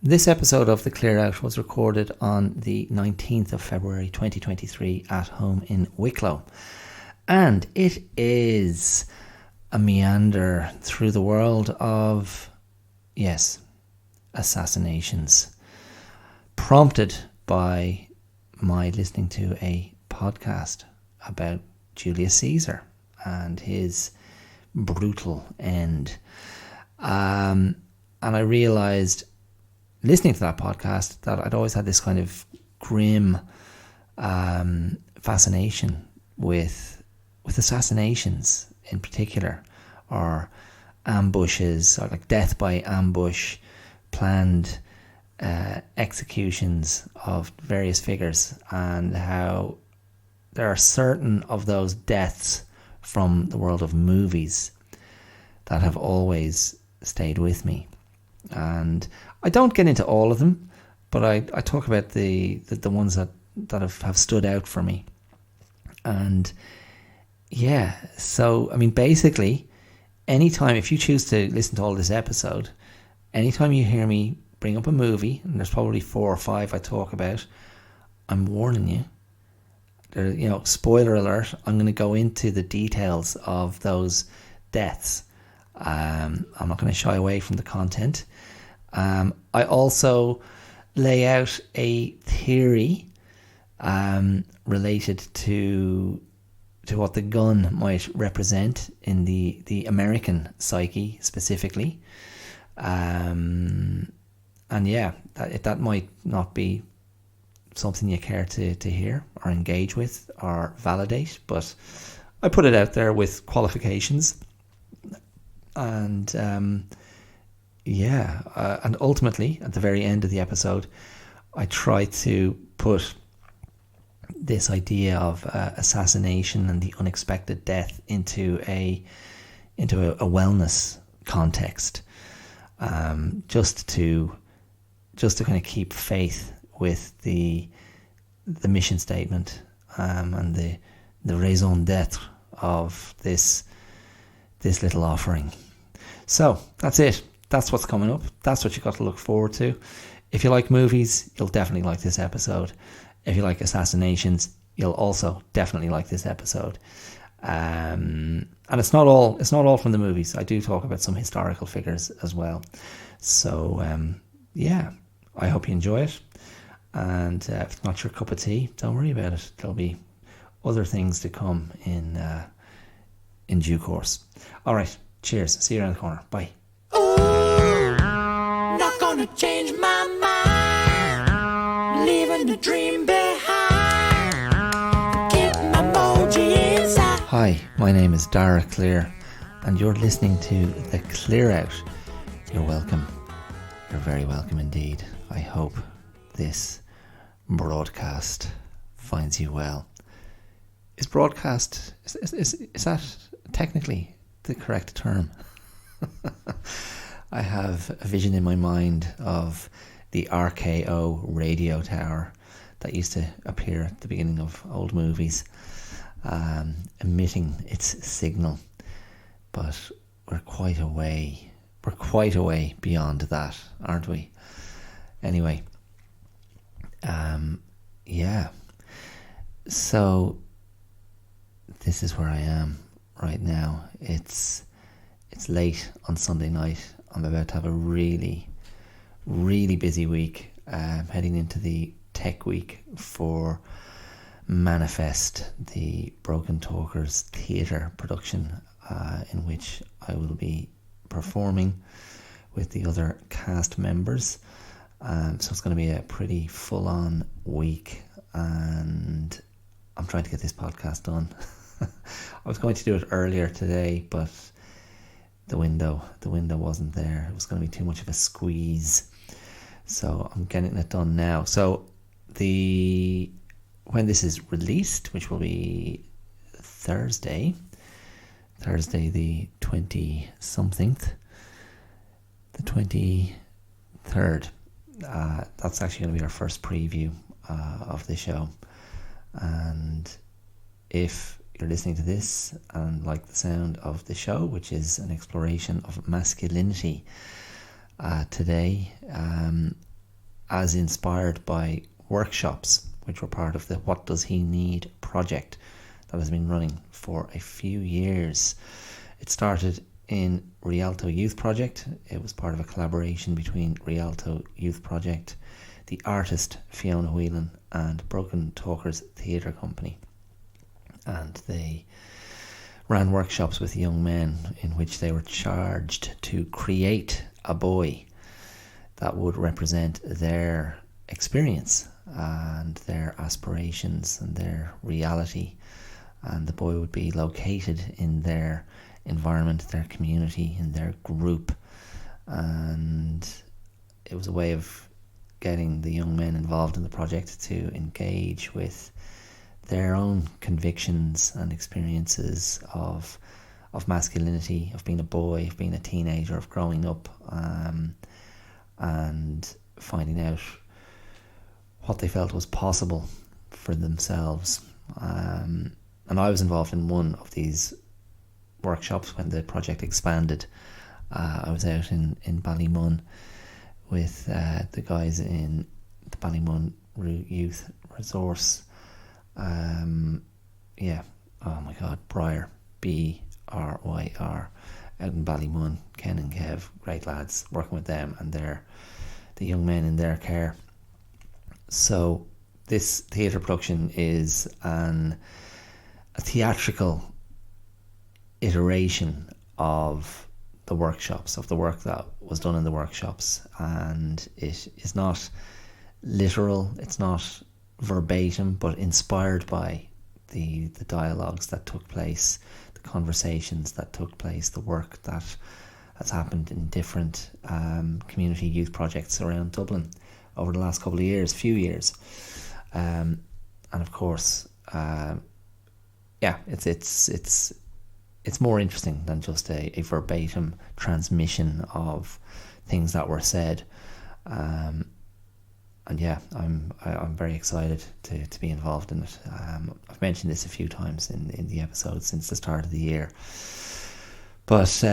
This episode of The Clear Out was recorded on the 19th of February 2023 at home in Wicklow. And it is a meander through the world of, yes, assassinations. Prompted by my listening to a podcast about Julius Caesar and his brutal end. And I realised, listening to that podcast, that I'd always had this kind of grim fascination with assassinations in particular, or ambushes, or like death by ambush, planned executions of various figures, and how there are certain of those deaths from the world of movies that have always stayed with me. And I don't get into all of them, but I talk about the ones that have stood out for me. And yeah, so I mean, basically, anytime, if you choose to listen to all this episode, anytime you hear me bring up a movie, and there's probably 4 or 5 I talk about, I'm warning you. Spoiler alert, I'm going to go into the details of those deaths. I'm not going to shy away from the content. I also lay out a theory related to what the gun might represent in the American psyche specifically. And yeah, that might not be something you care to hear or engage with or validate, but I put it out there with qualifications. And and ultimately, at the very end of the episode, I try to put this idea of assassination and the unexpected death into a wellness context, just to kind of keep faith with the mission statement and the raison d'être of this little offering. So that's it. That's what's coming up. That's what you've got to look forward to. If you like movies, you'll definitely like this episode. If you like assassinations, you'll also definitely like this episode. And it's not all from the movies. I do talk about some historical figures as well. So I hope you enjoy it. And if it's not your cup of tea, don't worry about it. There'll be other things to come in due course. All right. Cheers. See you around the corner. Bye. Not gonna change my mind. Leaving the dream behind. Keep my moji inside. Hi, my name is Dara Clear, and you're listening to The Clear Out. You're welcome. You're very welcome indeed. I hope this broadcast finds you well. Is broadcast, is that technically the correct term? I have a vision in my mind of the RKO radio tower that used to appear at the beginning of old movies, emitting its signal. But we're quite a way beyond that, aren't we? Anyway, so this is where I am right now. It's late on Sunday night. I'm about to have a really, really busy week, heading into the tech week for Manifest, the Broken Talkers theatre production, in which I will be performing with the other cast members. So it's going to be a pretty full-on week, and I'm trying to get this podcast done. I was going to do it earlier today, but the window wasn't there. It was going to be too much of a squeeze, so I'm getting it done now. So when this is released, which will be Thursday the 20-something, the 23rd, that's actually going to be our first preview of the show. And if you're listening to this and like the sound of the show, which is an exploration of masculinity today, as inspired by workshops, which were part of the What Does He Need project that has been running for a few years. It started in Rialto Youth Project. It was part of a collaboration between Rialto Youth Project, the artist Fiona Whelan, and Broken Talkers Theatre Company. And they ran workshops with young men in which they were charged to create a boy that would represent their experience and their aspirations and their reality. And the boy would be located in their environment, their community, in their group. And it was a way of getting the young men involved in the project to engage with their own convictions and experiences of masculinity, of being a boy, of being a teenager, of growing up, and finding out what they felt was possible for themselves. And I was involved in one of these workshops when the project expanded. I was out in Ballymun with the guys in the Ballymun Youth Resource. Oh my God, Briar, B-R-Y-R, out in Ballymun. Ken and Kev, great lads, working with them and the young men in their care. So this theatre production is a theatrical iteration of the workshops, of the work that was done in the workshops, and it is not literal, it's not verbatim, but inspired by the dialogues that took place, the conversations that took place, the work that has happened in different community youth projects around Dublin over the last few years, and of course, it's more interesting than just a verbatim transmission of things that were said. And yeah, I'm very excited to be involved in it. I've mentioned this a few times in the episodes since the start of the year. But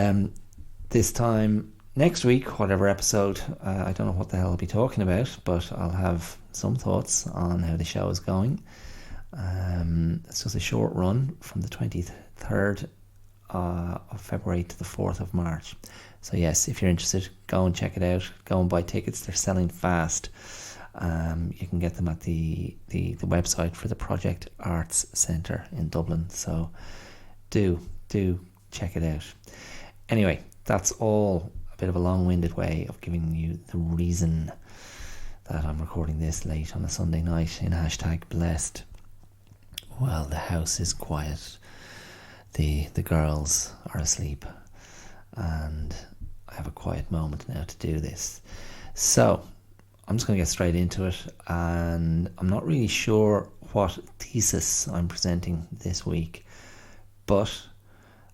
this time next week, whatever episode, I don't know what the hell I'll be talking about, but I'll have some thoughts on how the show is going. It's just a short run from the 23rd of February to the 4th of March. So yes, if you're interested, go and check it out. Go and buy tickets. They're selling fast. You can get them at the website for the Project Arts Centre in Dublin. So do check it out. Anyway, that's all a bit of a long-winded way of giving you the reason that I'm recording this late on a Sunday night in #blessed. Well, the house is quiet. The girls are asleep, and I have a quiet moment now to do this. So I'm just going to get straight into it, and I'm not really sure what thesis I'm presenting this week, but,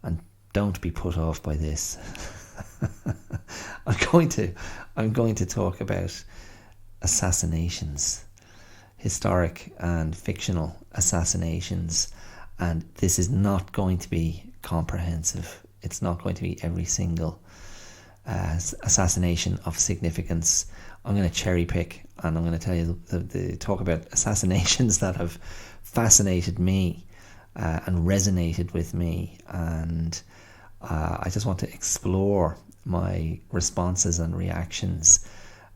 and don't be put off by this, I'm going to talk about assassinations, historic and fictional assassinations. And this is not going to be comprehensive. It's not going to be every single assassination of significance. I'm going to cherry pick, and I'm going to tell you talk about assassinations that have fascinated me and resonated with me. And I just want to explore my responses and reactions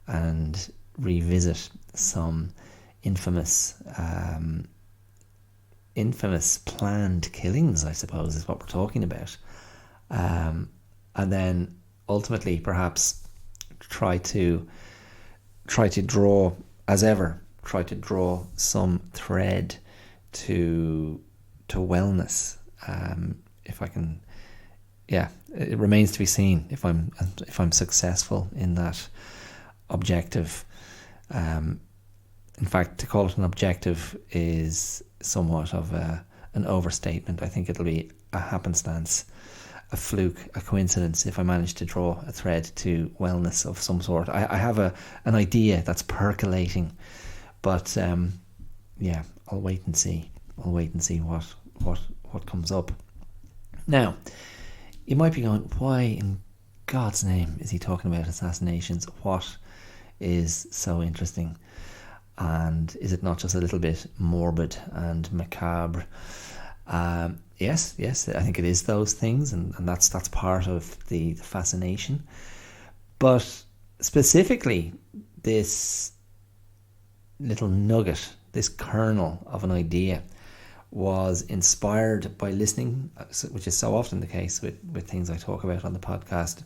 and revisit some infamous planned killings, I suppose, is what we're talking about. And then ultimately perhaps try to draw, as ever, some thread to wellness. If I can, it remains to be seen if I'm successful in that objective. In fact, to call it an objective is somewhat of an overstatement. I think it'll be a happenstance, a fluke, a coincidence if I manage to draw a thread to wellness of some sort. I have an idea that's percolating, but I'll wait and see. I'll wait and see what comes up. Now, you might be going, why in God's name is he talking about assassinations? What is so interesting. And is it not just a little bit morbid and macabre? Yes, I think it is those things, and that's part of the fascination. But specifically, this little nugget, this kernel of an idea, was inspired by listening, which is so often the case with things I talk about on the podcast.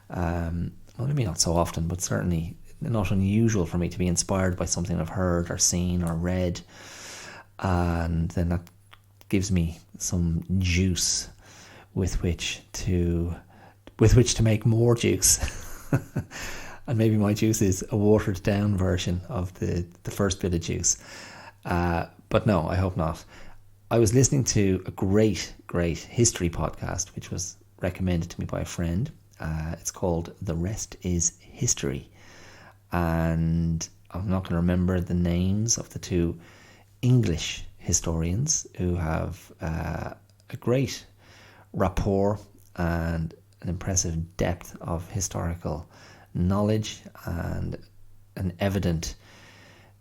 Well, maybe not so often, but certainly not unusual for me to be inspired by something I've heard or seen or read, and then that gives me some juice with which to make more juice. And maybe my juice is a watered down version of the first bit of juice, but no, I hope not. I was listening to a great history podcast which was recommended to me by a friend. It's called The Rest is History, and I'm not going to remember the names of the two English historians who have a great rapport and an impressive depth of historical knowledge and an evident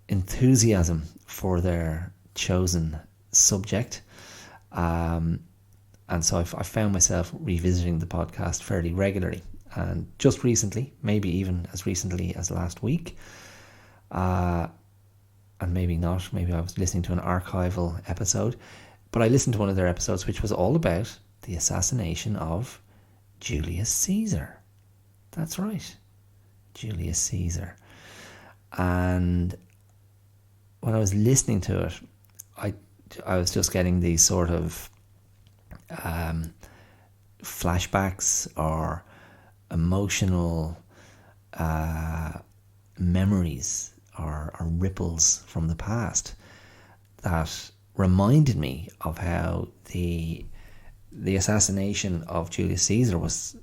enthusiasm for their chosen subject. And so I found myself revisiting the podcast fairly regularly. And just recently, maybe even as recently as last week, and maybe not, maybe I was listening to an archival episode, but I listened to one of their episodes which was all about the assassination of Julius Caesar. That's right, Julius Caesar. And when I was listening to it, I was just getting these sort of flashbacks or emotional memories or ripples from the past that reminded me of how the assassination of Julius Caesar was,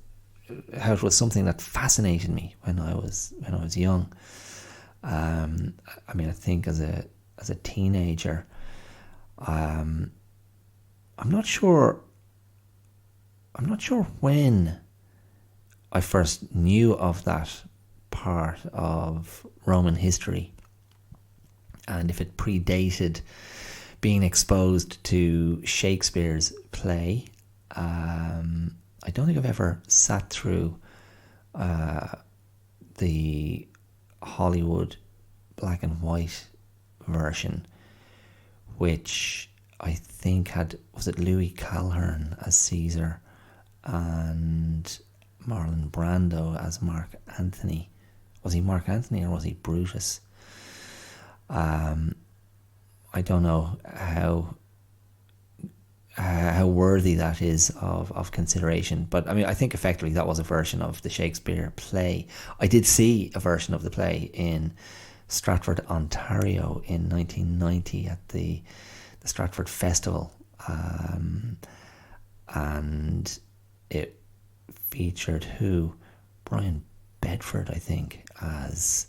how it was something that fascinated me when I was young. I mean, I think as a teenager, I'm not sure when I first knew of that part of Roman history, and if it predated being exposed to Shakespeare's play. I don't think I've ever sat through the Hollywood black and white version, which I think was it Louis Calhern as Caesar and Marlon Brando as Mark Antony. Was he Mark Antony or was he Brutus? I don't know how worthy that is of consideration, but I mean, I think effectively that was a version of the Shakespeare play. I did see a version of the play in Stratford, Ontario in 1990 at the Stratford Festival, and it featured Brian Bedford, I think, as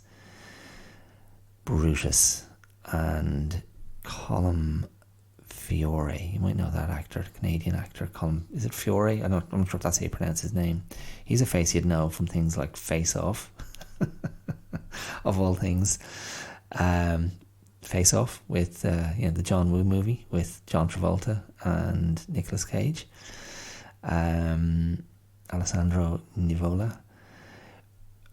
Brutus, and Colm Fiore. You might know that actor, Canadian actor. Is it Fiore? I'm not sure if that's how you pronounce his name. He's a face you'd know from things like Face Off, of all things. Face Off with the John Woo movie with John Travolta and Nicolas Cage. Alessandro Nivola.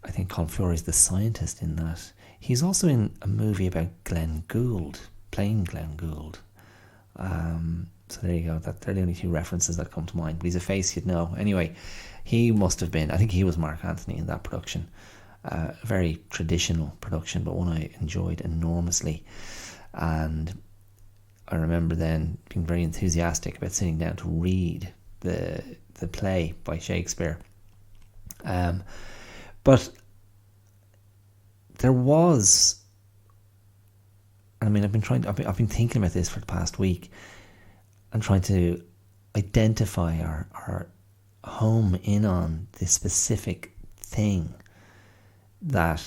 I think Colm Fiore is the scientist in that. He's also in a movie about Glenn Gould, playing Glenn Gould. So there you go. They're the only two references that come to mind. But he's a face you'd know. Anyway, he must have been, I think he was Mark Antony in that production. A very traditional production, but one I enjoyed enormously. And I remember then being very enthusiastic about sitting down to read the play by Shakespeare. But there was, I mean, I've been thinking about this for the past week and trying to identify or home in on this specific thing that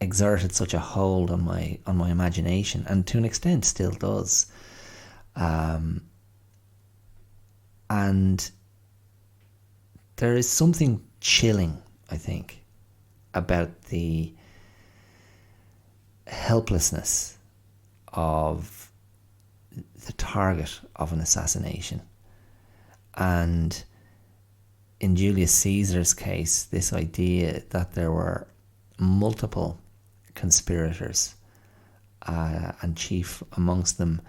exerted such a hold on my imagination, and to an extent still does. And there is something chilling, I think, about the helplessness of the target of an assassination. And in Julius Caesar's case, this idea that there were multiple conspirators, and chief amongst them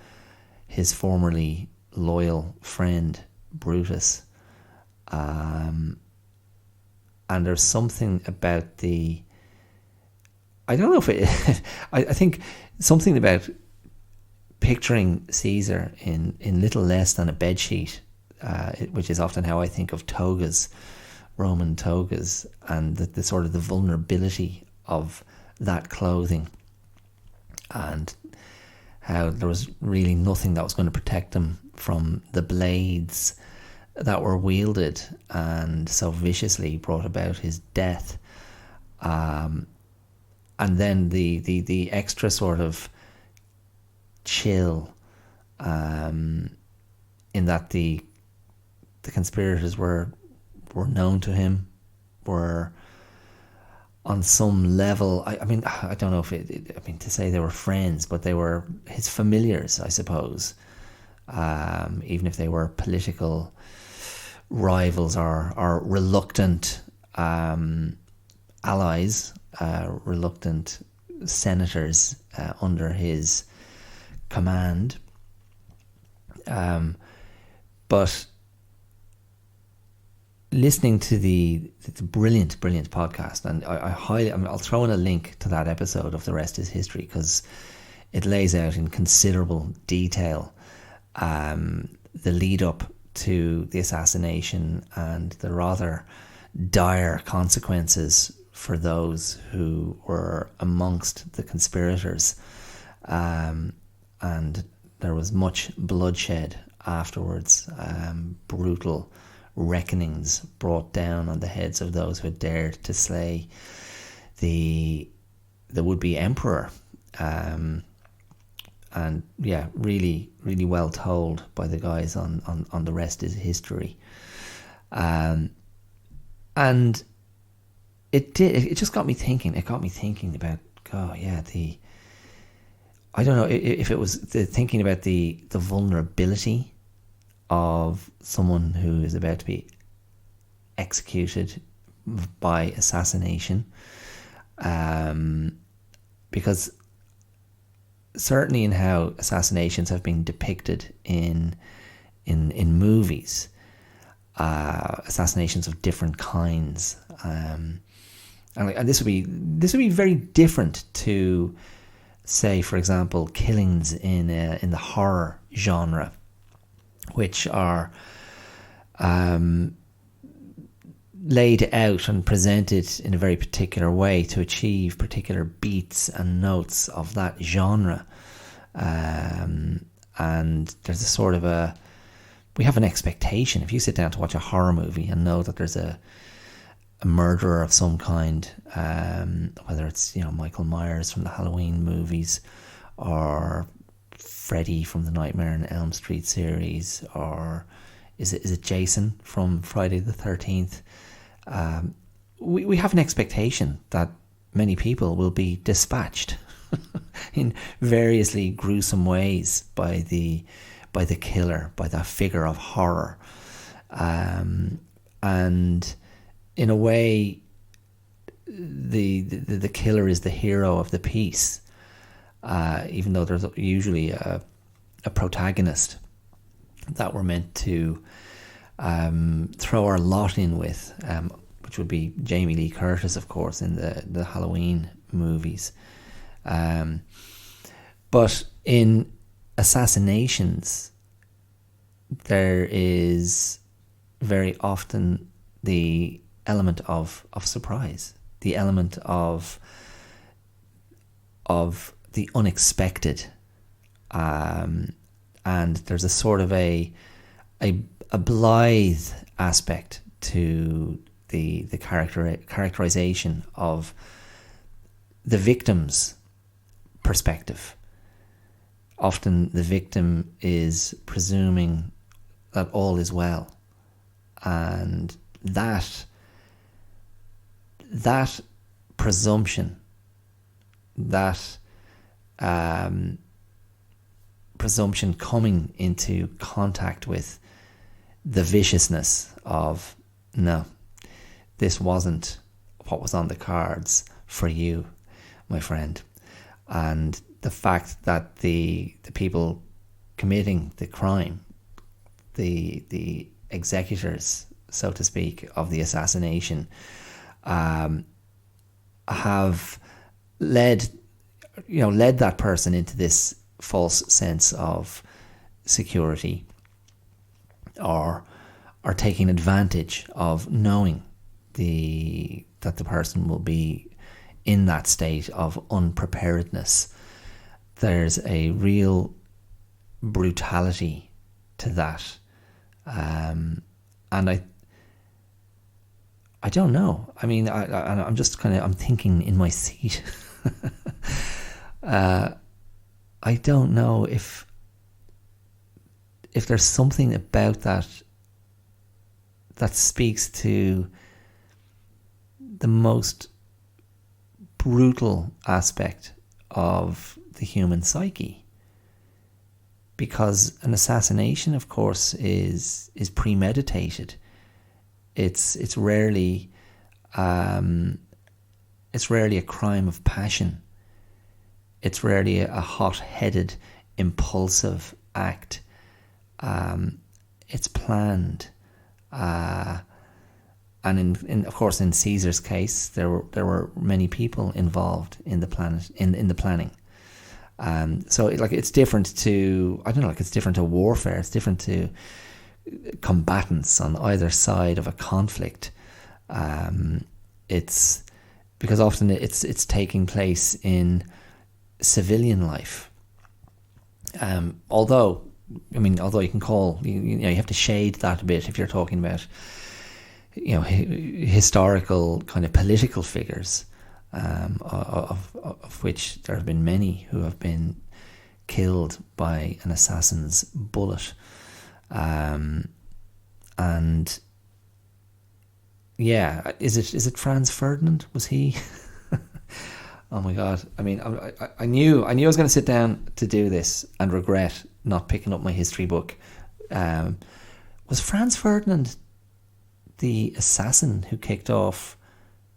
his formerly loyal friend Brutus. And there's something about the... I don't know if it... I think something about picturing Caesar in little less than a bedsheet, which is often how I think of togas, Roman togas, and the sort of the vulnerability of that clothing, and how there was really nothing that was going to protect him from the blades that were wielded and so viciously brought about his death. And then the extra sort of chill, in that the conspirators were known to him, were on some level, I mean, I don't know if to say they were friends, but they were his familiars, I suppose. Even if they were political rivals or reluctant allies, reluctant senators under his command. But listening to the brilliant podcast, and I'll throw in a link to that episode of The Rest is History, because it lays out in considerable detail the lead up to the assassination and the rather dire consequences for those who were amongst the conspirators, and there was much bloodshed afterwards, brutal reckonings brought down on the heads of those who had dared to slay the would-be emperor, and yeah, really well told by the guys on The Rest is History, and it just got me thinking. It got me thinking about, I don't know if it was the thinking about the vulnerability of someone who is about to be executed by assassination, because certainly in how assassinations have been depicted in movies, assassinations of different kinds, and this would be very different to, say, for example, killings in the horror genre, which are laid out and presented in a very particular way to achieve particular beats and notes of that genre. And there's a sort of we have an expectation. If you sit down to watch a horror movie and know that there's a murderer of some kind, whether it's Michael Myers from the Halloween movies, or Freddy from the Nightmare on Elm Street series, or is it Jason from Friday the 13th? We have an expectation that many people will be dispatched in variously gruesome ways by the killer, by that figure of horror, and in a way, the killer is the hero of the piece. Even though there's usually a protagonist that we're meant to throw our lot in with, which would be Jamie Lee Curtis, of course, in the Halloween movies. But in Assassinations, there is very often the element of surprise, the element of the unexpected, and there's a sort of a blithe aspect to the characterization of the victim's perspective. Often the victim is presuming that all is well, and that presumption, that presumption coming into contact with the viciousness of, no, this wasn't what was on the cards for you, my friend. And the fact that the people committing the crime, the executors, so to speak, of the assassination, have led that person into this false sense of security, or are taking advantage of knowing that the person will be in that state of unpreparedness. There's a real brutality to that, and I don't know. I mean, I'm just I'm thinking in my seat. I don't know if there's something about that speaks to the most brutal aspect of the human psyche. Because an assassination, of course, is premeditated. It's rarely a crime of passion. It's rarely a hot-headed, impulsive act. It's planned, and in of course in Caesar's case, there were many people involved in the planning. So it's different to, it's different to warfare. It's different to combatants on either side of a conflict. It's because often it's taking place in civilian life. Although you can call, you have to shade that a bit if you're talking about, historical kind of political figures, of which there have been many who have been killed by an assassin's bullet. And yeah, is it Franz Ferdinand? Was he? Oh my God! I mean, I knew I was going to sit down to do this and regret not picking up my history book. Was Franz Ferdinand the assassin who kicked off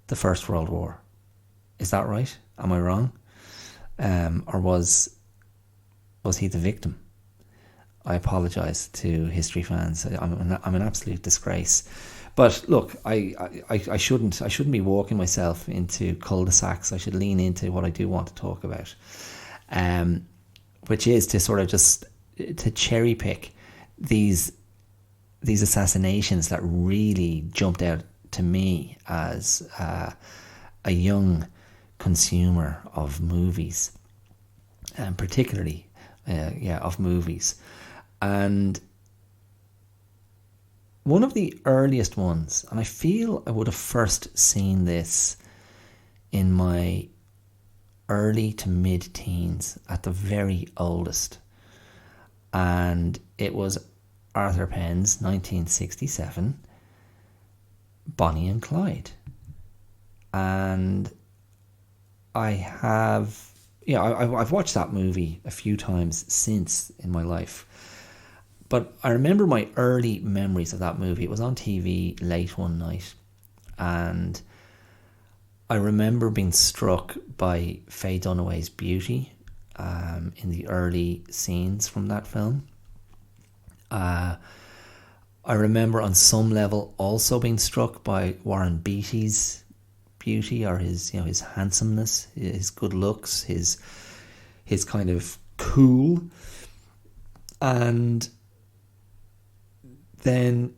the First World War? Is that right? Am I wrong? Or was he the victim? I apologise to history fans. I'm an absolute disgrace. But look, I shouldn't be walking myself into cul-de-sacs. I should lean into what I do want to talk about, which is to sort of just to cherry pick these assassinations that really jumped out to me as a young consumer of movies, and particularly of movies. And one of the earliest ones, and I feel I would have first seen this in my early to mid-teens at the very oldest, and it was Arthur Penn's 1967 Bonnie and Clyde. And I've watched that movie a few times since in my life. But I remember my early memories of that movie. It was on TV late one night, and I remember being struck by Faye Dunaway's beauty in the early scenes from that film. I remember on some level also being struck by Warren Beatty's beauty, or his handsomeness, his good looks, his kind of cool, and then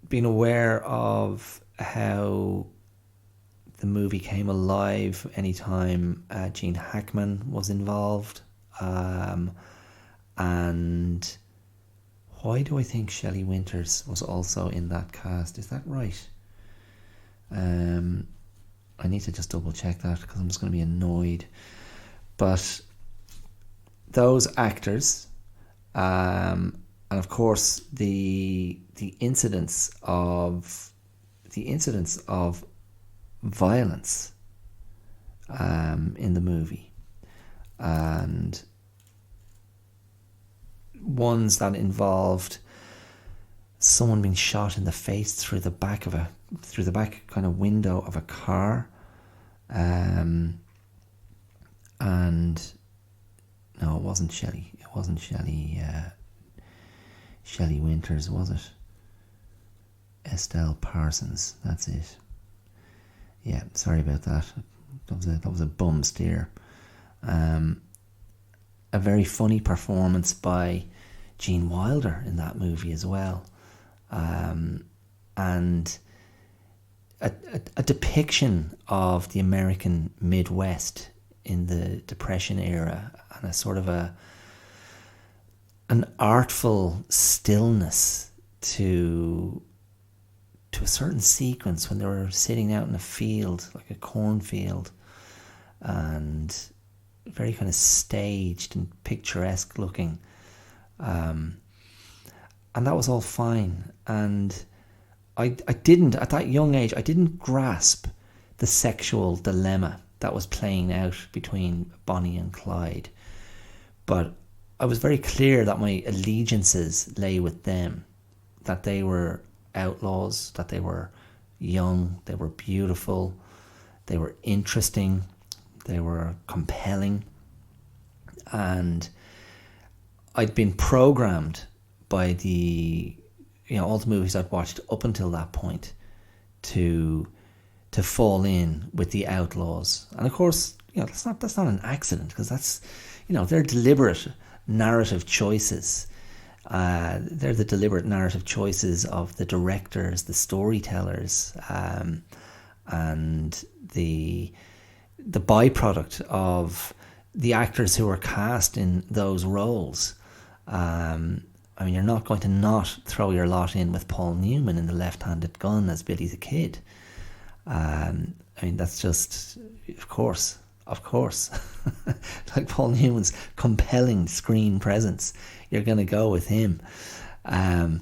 being aware of how the movie came alive anytime Gene Hackman was involved, and why do I think Shelley Winters was also in that cast? Is that right? I need to just double check that because I'm just going to be annoyed. But those actors, and of course the incidence of violence in the movie, and ones that involved someone being shot in the face through the back kind of window of a car, and no, it wasn't Shelley. It wasn't Shelley. Shelley Winters, was it? Estelle Parsons. That's it. Yeah, sorry about that. That was a bum steer. A very funny performance by Gene Wilder in that movie as well, and a depiction of the American Midwest in the Depression era, and a sort of an artful stillness to a certain sequence when they were sitting out in a field, like a cornfield, and very kind of staged and picturesque looking, and that was all fine. And I didn't, at that young age, I didn't grasp the sexual dilemma that was playing out between Bonnie and Clyde, but I was very clear that my allegiances lay with them, that they were outlaws, that they were young, they were beautiful, they were interesting, they were compelling, and I'd been programmed by all the movies I'd watched up until that point to fall in with the outlaws. And of course, that's not an accident, because that's, they're deliberate narrative choices. They're the deliberate narrative choices of the directors, the storytellers, and the byproduct of the actors who were cast in those roles. You're not going to not throw your lot in with Paul Newman in The Left-Handed Gun as Billy the Kid. That's just, of course. Like Paul Newman's compelling screen presence, you're going to go with him. Billy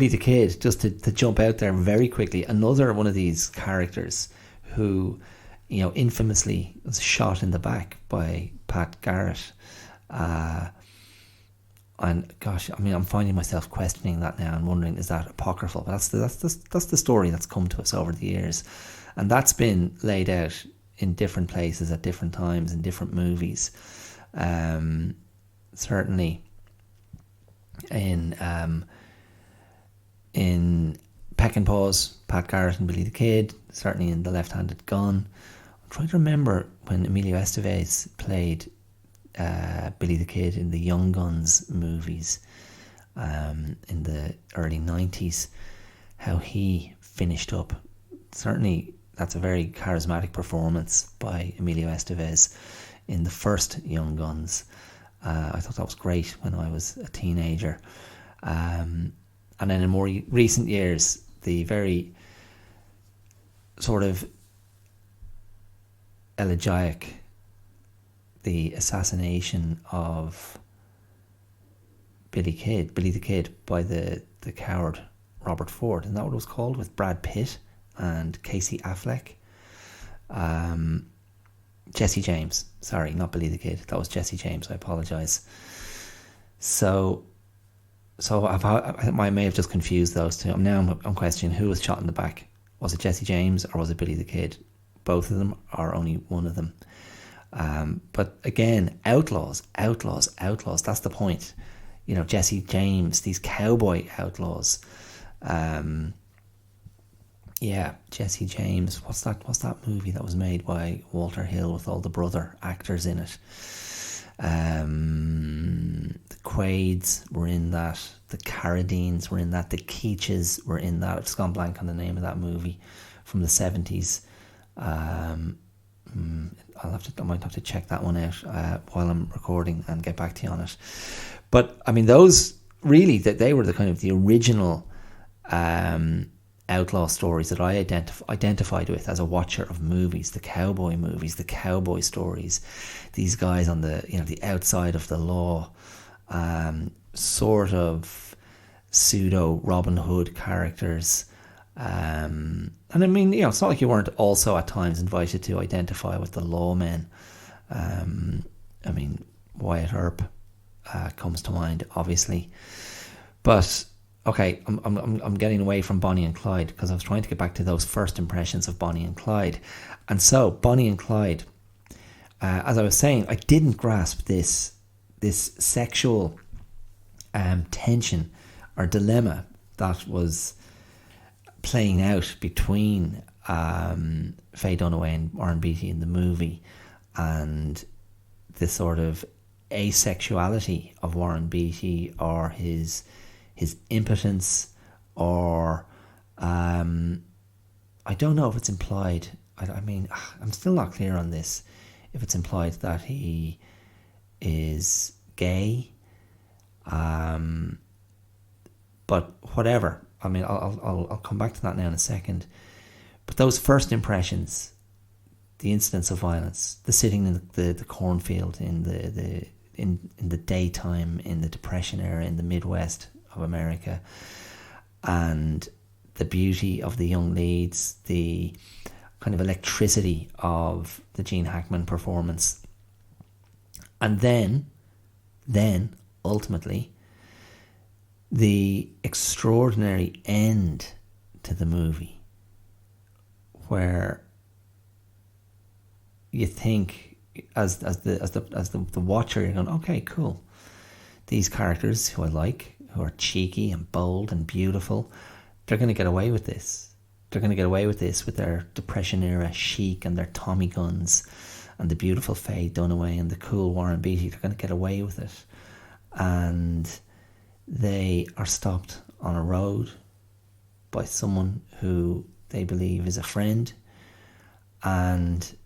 the Kid, just to jump out there very quickly, another one of these characters who, infamously was shot in the back by Pat Garrett. And gosh, I'm finding myself questioning that now and wondering, is that apocryphal? But that's the story that's come to us over the years, and that's been laid out in different places at different times in different movies. Certainly in Peck and Paws, Pat Garrett and Billy the Kid. Certainly in The Left-Handed Gun. I'm trying to remember when Emilio Estevez played Billy the Kid in the Young Guns movies in the early 90s, how he finished up. Certainly that's a very charismatic performance by Emilio Estevez in the first Young Guns. I thought that was great when I was a teenager. And then in more recent years, the very sort of elegiac, the assassination of Billy the Kid by the coward Robert Ford. Isn't that what it was called? With Brad Pitt and Casey Affleck. Jesse James. Sorry, not Billy the Kid. That was Jesse James. I apologise. So I may have just confused those two. I'm questioning who was shot in the back. Was it Jesse James or was it Billy the Kid? Both of them, or only one of them? But again, outlaws. That's the point. Jesse James, these cowboy outlaws. Jesse James. What's that movie that was made by Walter Hill with all the brother actors in it? The Quaids were in that. The Carradines were in that. The Keaches were in that. I've just gone blank on the name of that movie from the 70s. I might have to check that one out while I'm recording and get back to you on it. But those really, that they were the kind of the original outlaw stories that I identified with as a watcher of movies, the cowboy movies, the cowboy stories. These guys on the outside of the law, sort of pseudo Robin Hood characters, And I mean, it's not like you weren't also at times invited to identify with the lawmen. I mean, Wyatt Earp comes to mind, obviously. But okay, I'm getting away from Bonnie and Clyde because I was trying to get back to those first impressions of Bonnie and Clyde. And so Bonnie and Clyde, as I was saying, I didn't grasp this sexual tension or dilemma that was playing out between Faye Dunaway and Warren Beatty in the movie, and the sort of asexuality of Warren Beatty, or his impotence, or I don't know if it's implied. I mean, I'm still not clear on this. If it's implied that he is gay, but whatever. I mean, I'll come back to that now in a second. But those first impressions, the incidents of violence, the sitting in the cornfield in the daytime in the Depression era in the Midwest of America, and the beauty of the young leads, the kind of electricity of the Gene Hackman performance, and then ultimately the extraordinary end to the movie, where you think, as the watcher, you're going, okay, cool. These characters who I like, who are cheeky and bold and beautiful, they're going to get away with this. They're going to get away with this with their Depression era chic and their Tommy guns, and the beautiful Faye Dunaway and the cool Warren Beatty. They're going to get away with it, and they are stopped on a road by someone who they believe is a friend, and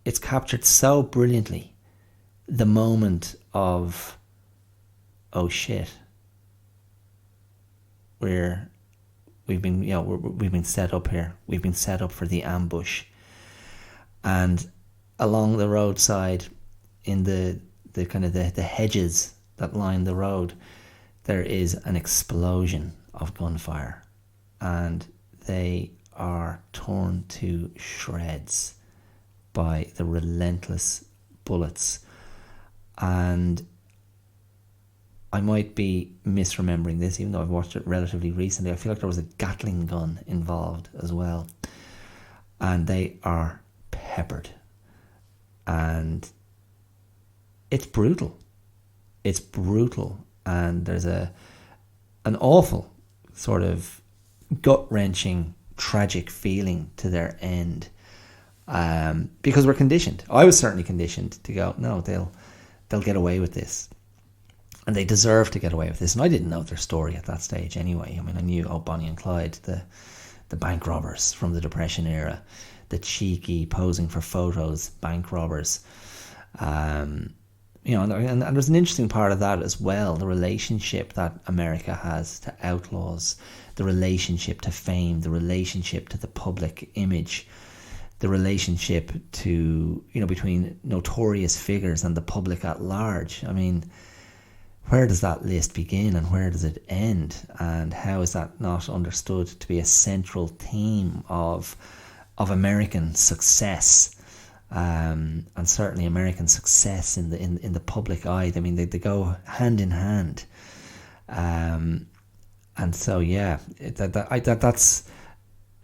it's captured so brilliantly, the moment of, oh shit, we've been set up here. We've been set up for the ambush. And along the roadside, in the kind of the hedges that line the road, there is an explosion of gunfire, and they are torn to shreds by the relentless bullets. And I might be misremembering this, even though I've watched it relatively recently. I feel like there was a Gatling gun involved as well, and they are peppered, and it's brutal. It's brutal, and there's an awful sort of gut-wrenching, tragic feeling to their end, because we're conditioned. I was certainly conditioned to go, no, they'll get away with this, and they deserve to get away with this. And I didn't know their story at that stage anyway. I mean, I knew, Bonnie and Clyde, the bank robbers from the Depression era, the cheeky posing for photos bank robbers. And there's an interesting part of that as well, the relationship that America has to outlaws, the relationship to fame, the relationship to the public image, the relationship to, between notorious figures and the public at large. I mean, where does that list begin and where does it end? And how is that not understood to be a central theme of American success? And certainly American success in the public eye. I mean, they go hand in hand. And so, yeah, that's.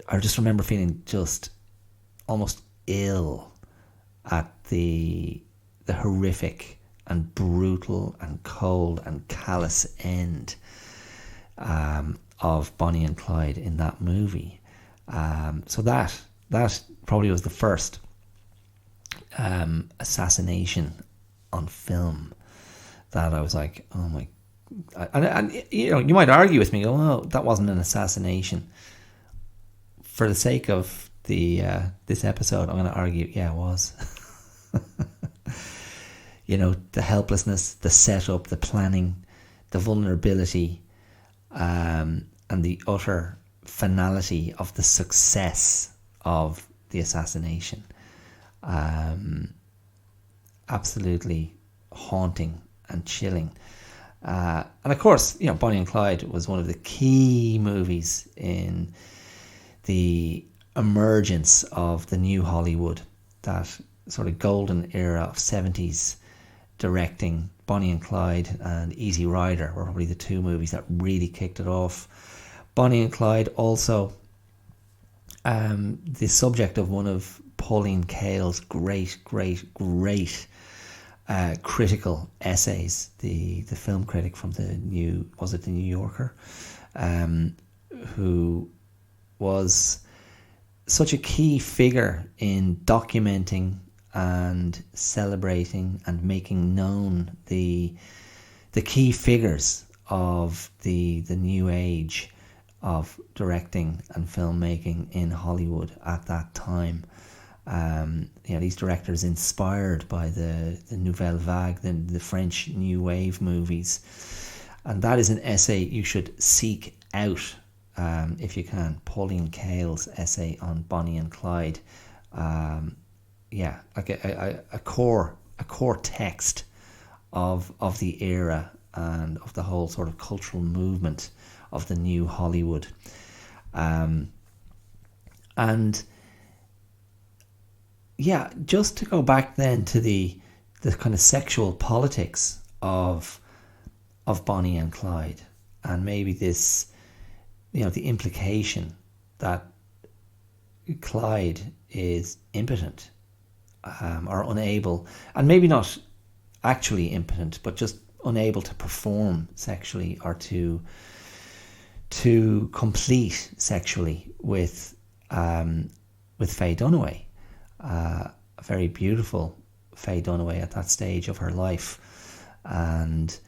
I just remember feeling just almost ill at the horrific and brutal and cold and callous end of Bonnie and Clyde in that movie. So that probably was the first assassination on film that I was like, oh my, and you might argue with me, go, oh, that wasn't an assassination. For the sake of this episode, I'm going to argue, yeah, it was. The helplessness, the setup, the planning, the vulnerability, and the utter finality of the success of the assassination. Absolutely haunting and chilling. And of course, Bonnie and Clyde was one of the key movies in the emergence of the new Hollywood, that sort of golden era of 70s directing. Bonnie and Clyde and Easy Rider were probably the two movies that really kicked it off. Bonnie and Clyde also the subject of one of Pauline Kael's great critical essays, the film critic from the New Yorker, who was such a key figure in documenting and celebrating and making known the key figures of the new age of directing and filmmaking in Hollywood at that time. These directors inspired by the Nouvelle Vague, the French New Wave movies. And that is an essay you should seek out if you can. Pauline Kael's essay on Bonnie and Clyde. Like a core text of the era and of the whole sort of cultural movement of the new Hollywood. Just to go back then to the kind of sexual politics of Bonnie and Clyde, and maybe this, the implication that Clyde is impotent, or unable, and maybe not actually impotent, but just unable to perform sexually or to complete sexually with Faye Dunaway. A very beautiful Faye Dunaway at that stage of her life, and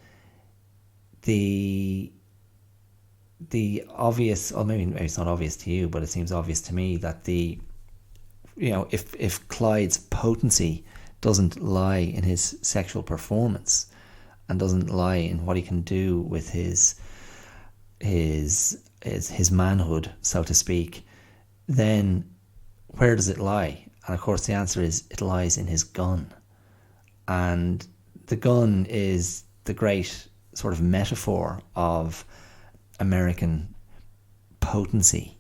the obvious, or maybe it's not obvious to you, but it seems obvious to me that if Clyde's potency doesn't lie in his sexual performance and doesn't lie in what he can do with his manhood, so to speak, then where does it lie? And of course the answer is it lies in his gun. And the gun is the great sort of metaphor of American potency,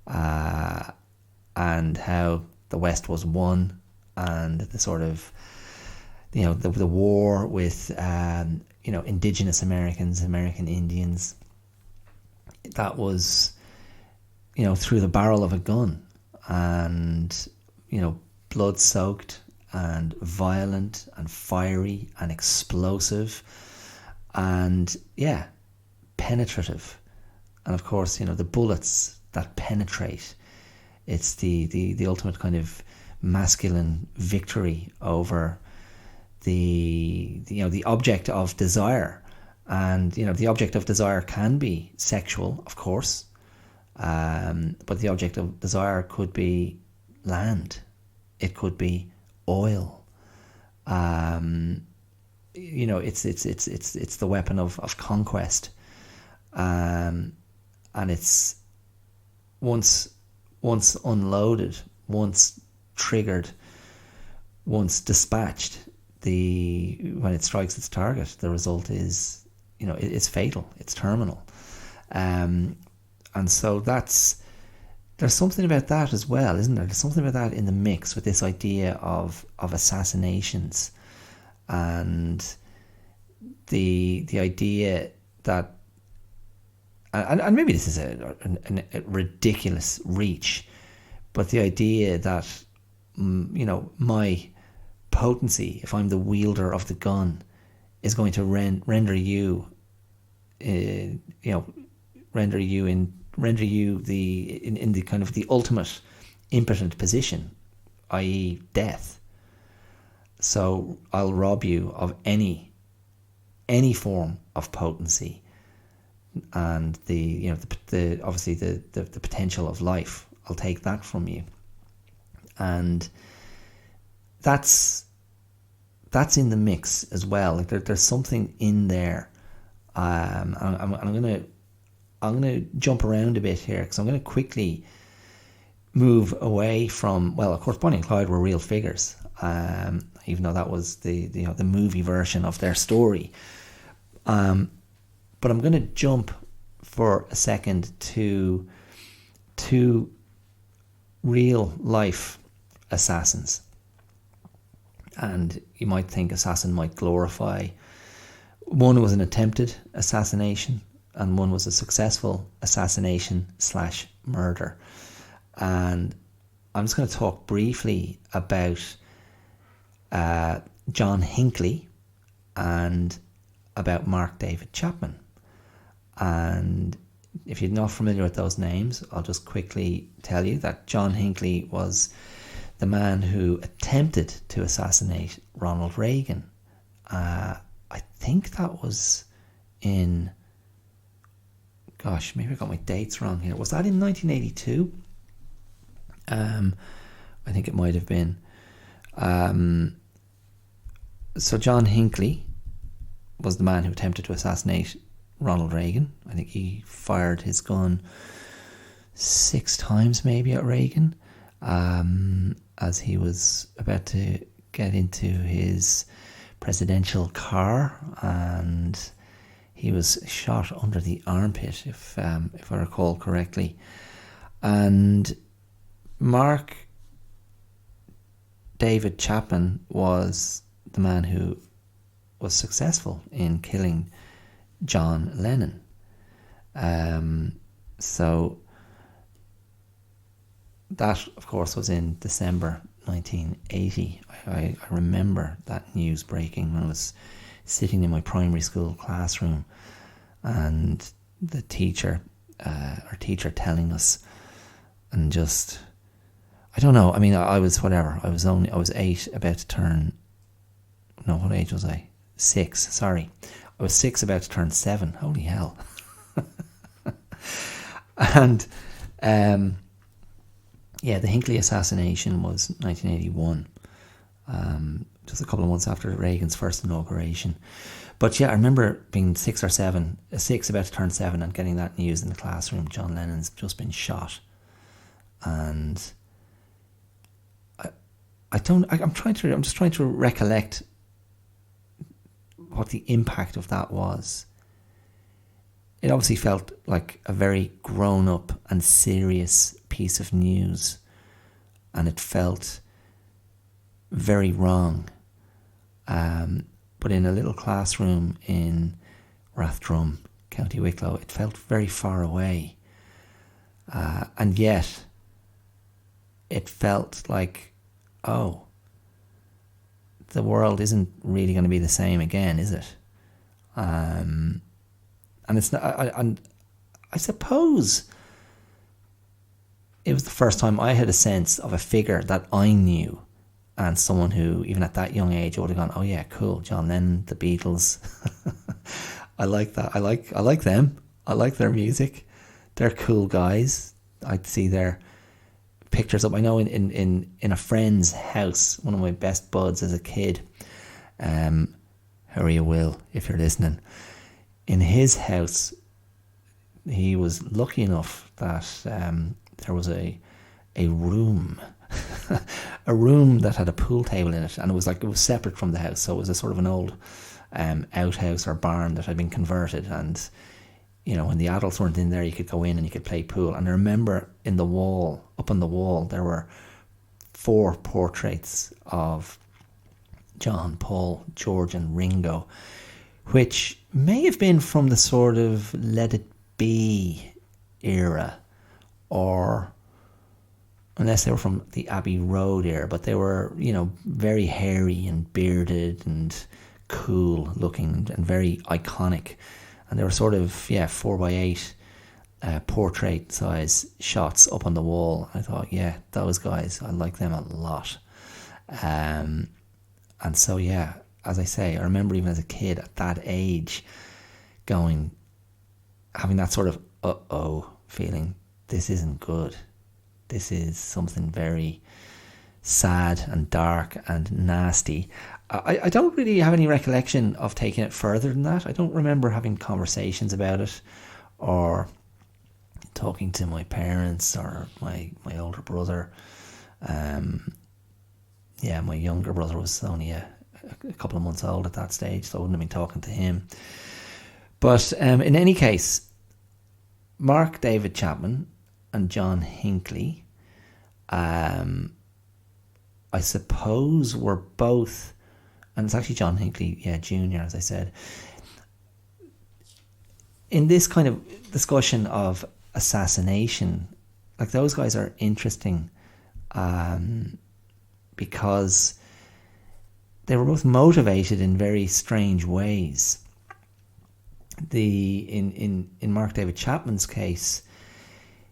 and how the West was won, and the sort of the war with indigenous Americans, American Indians, that was through the barrel of a gun, and blood soaked and violent and fiery and explosive and penetrative. And of course the bullets that penetrate, it's the ultimate kind of masculine victory over the object of desire. And the object of desire can be sexual, of course, but the object of desire could be land, it could be oil. It's the weapon of conquest, and it's once unloaded, once triggered, once dispatched, when it strikes its target, the result is it's fatal, it's terminal. And so there's something about that as well, isn't there? There's something about that in the mix with this idea of assassinations, and the idea that, and maybe this is a ridiculous reach, but the idea that my potency, if I'm the wielder of the gun, is going to render you in the kind of the ultimate impotent position, i.e. death. So I'll rob you of any form of potency, and the obviously the potential of life. I'll take that from you, and that's in the mix as well. Like there's something in there. I'm gonna jump around a bit here, because I'm gonna quickly move away from, well, of course Bonnie and Clyde were real figures, even though that was the movie version of their story. But I'm going to jump for a second to two real life assassins. And you might think assassin might glorify. One was an attempted assassination, and one was a successful assassination / murder. And I'm just going to talk briefly about John Hinckley and about Mark David Chapman. And if you're not familiar with those names, I'll just quickly tell you that John Hinckley was the man who attempted to assassinate Ronald Reagan. I think that was in... Gosh, maybe I got my dates wrong here. Was that in 1982? I think it might have been. So John Hinckley was the man who attempted to assassinate Ronald Reagan. I think he fired his gun 6 times maybe at Reagan, as he was about to get into his presidential car, and he was shot under the armpit, if I recall correctly. And Mark David Chapman was the man who was successful in killing John Lennon. So that, of course, was in December 1980. I remember that news breaking when I was sitting in my primary school classroom, and the teacher, our teacher telling us, and just, I don't know, I mean, I was 8, about to turn, no, what age was I? 6, sorry. I was 6, about to turn 7, holy hell. And, the Hinckley assassination was 1981, just a couple of months after Reagan's first inauguration. But yeah, I remember being 6 or 7, 6, about to turn 7, and getting that news in the classroom. John Lennon's just been shot. And I'm just trying to recollect what the impact of that was. It obviously felt like a very grown up and serious piece of news, and it felt very wrong. But in a little classroom in Rathdrum, County Wicklow, it felt very far away. And yet, it felt like, oh, the world isn't really going to be the same again, is it? And it's not. I suppose it was the first time I had a sense of a figure that I knew, and someone who, even at that young age, I would have gone, oh yeah, cool, John Lennon, the Beatles. I like that. I like them. I like their music. They're cool guys. I'd see their pictures up. I know in a friend's house, one of my best buds as a kid, how are you, Will, if you're listening? In his house, he was lucky enough that there was a room, a room that had a pool table in it, and it was separate from the house, so it was a sort of an old outhouse or barn that had been converted. And you know, when the adults weren't in there, you could go in and you could play pool. And I remember up on the wall, there were 4 portraits of John, Paul, George and Ringo, which may have been from the sort of Let It Be era, or unless they were from the Abbey Road era, but they were, you know, very hairy and bearded and cool looking and very iconic. And they were sort of, 4x8 portrait size shots up on the wall. I thought, yeah, those guys, I like them a lot. And so, yeah, as I say, I remember even as a kid at that age having that sort of uh-oh feeling. This isn't good. This is something very sad and dark and nasty. I don't really have any recollection of taking it further than that. I don't remember having conversations about it or talking to my parents or my older brother. My younger brother was only a couple of months old at that stage, so I wouldn't have been talking to him. But in any case, Mark David Chapman and John Hinckley, I suppose, were both, and it's actually John Hinckley, Jr., as I said, in this kind of discussion of assassination. Like, those guys are interesting because they were both motivated in very strange ways. In Mark David Chapman's case,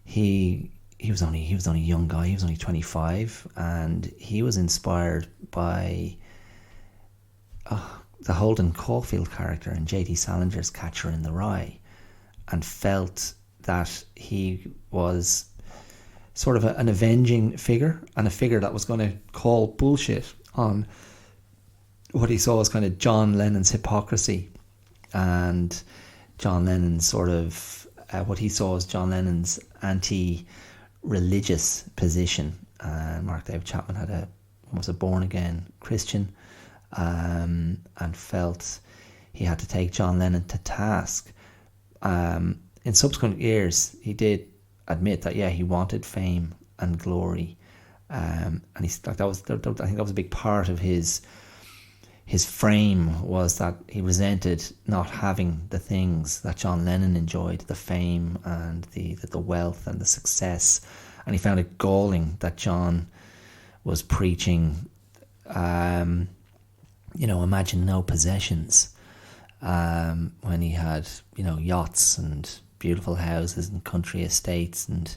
he was only a young guy. He was only 25, and he was inspired by the Holden Caulfield character in J.D. Salinger's Catcher in the Rye, and felt that he was sort of an avenging figure, and a figure that was going to call bullshit on what he saw as kind of John Lennon's hypocrisy, and John Lennon's sort of what he saw as John Lennon's anti-religious position. Mark David Chapman was a born-again Christian, and felt he had to take John Lennon to task. In subsequent years, he did admit that he wanted fame and glory, and I think that was a big part of his frame, was that he resented not having the things that John Lennon enjoyed, the fame and the wealth and the success, and he found it galling that John was preaching, imagine no possessions, when he had, yachts and beautiful houses and country estates and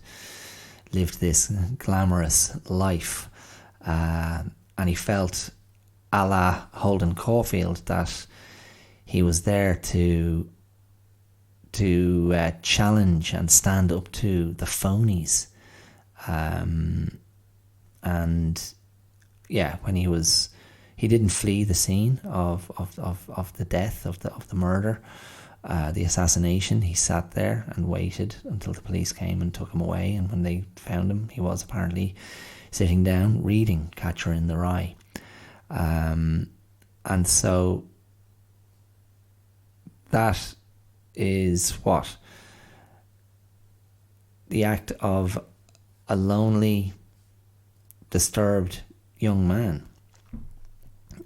lived this glamorous life, and he felt, a la Holden Caulfield, that he was there to challenge and stand up to the phonies, and when he didn't flee the scene of the death, of the murder, the assassination. He sat there and waited until the police came and took him away, and when they found him, he was apparently sitting down reading Catcher in the Rye. And so that is what the act of a lonely, disturbed young man,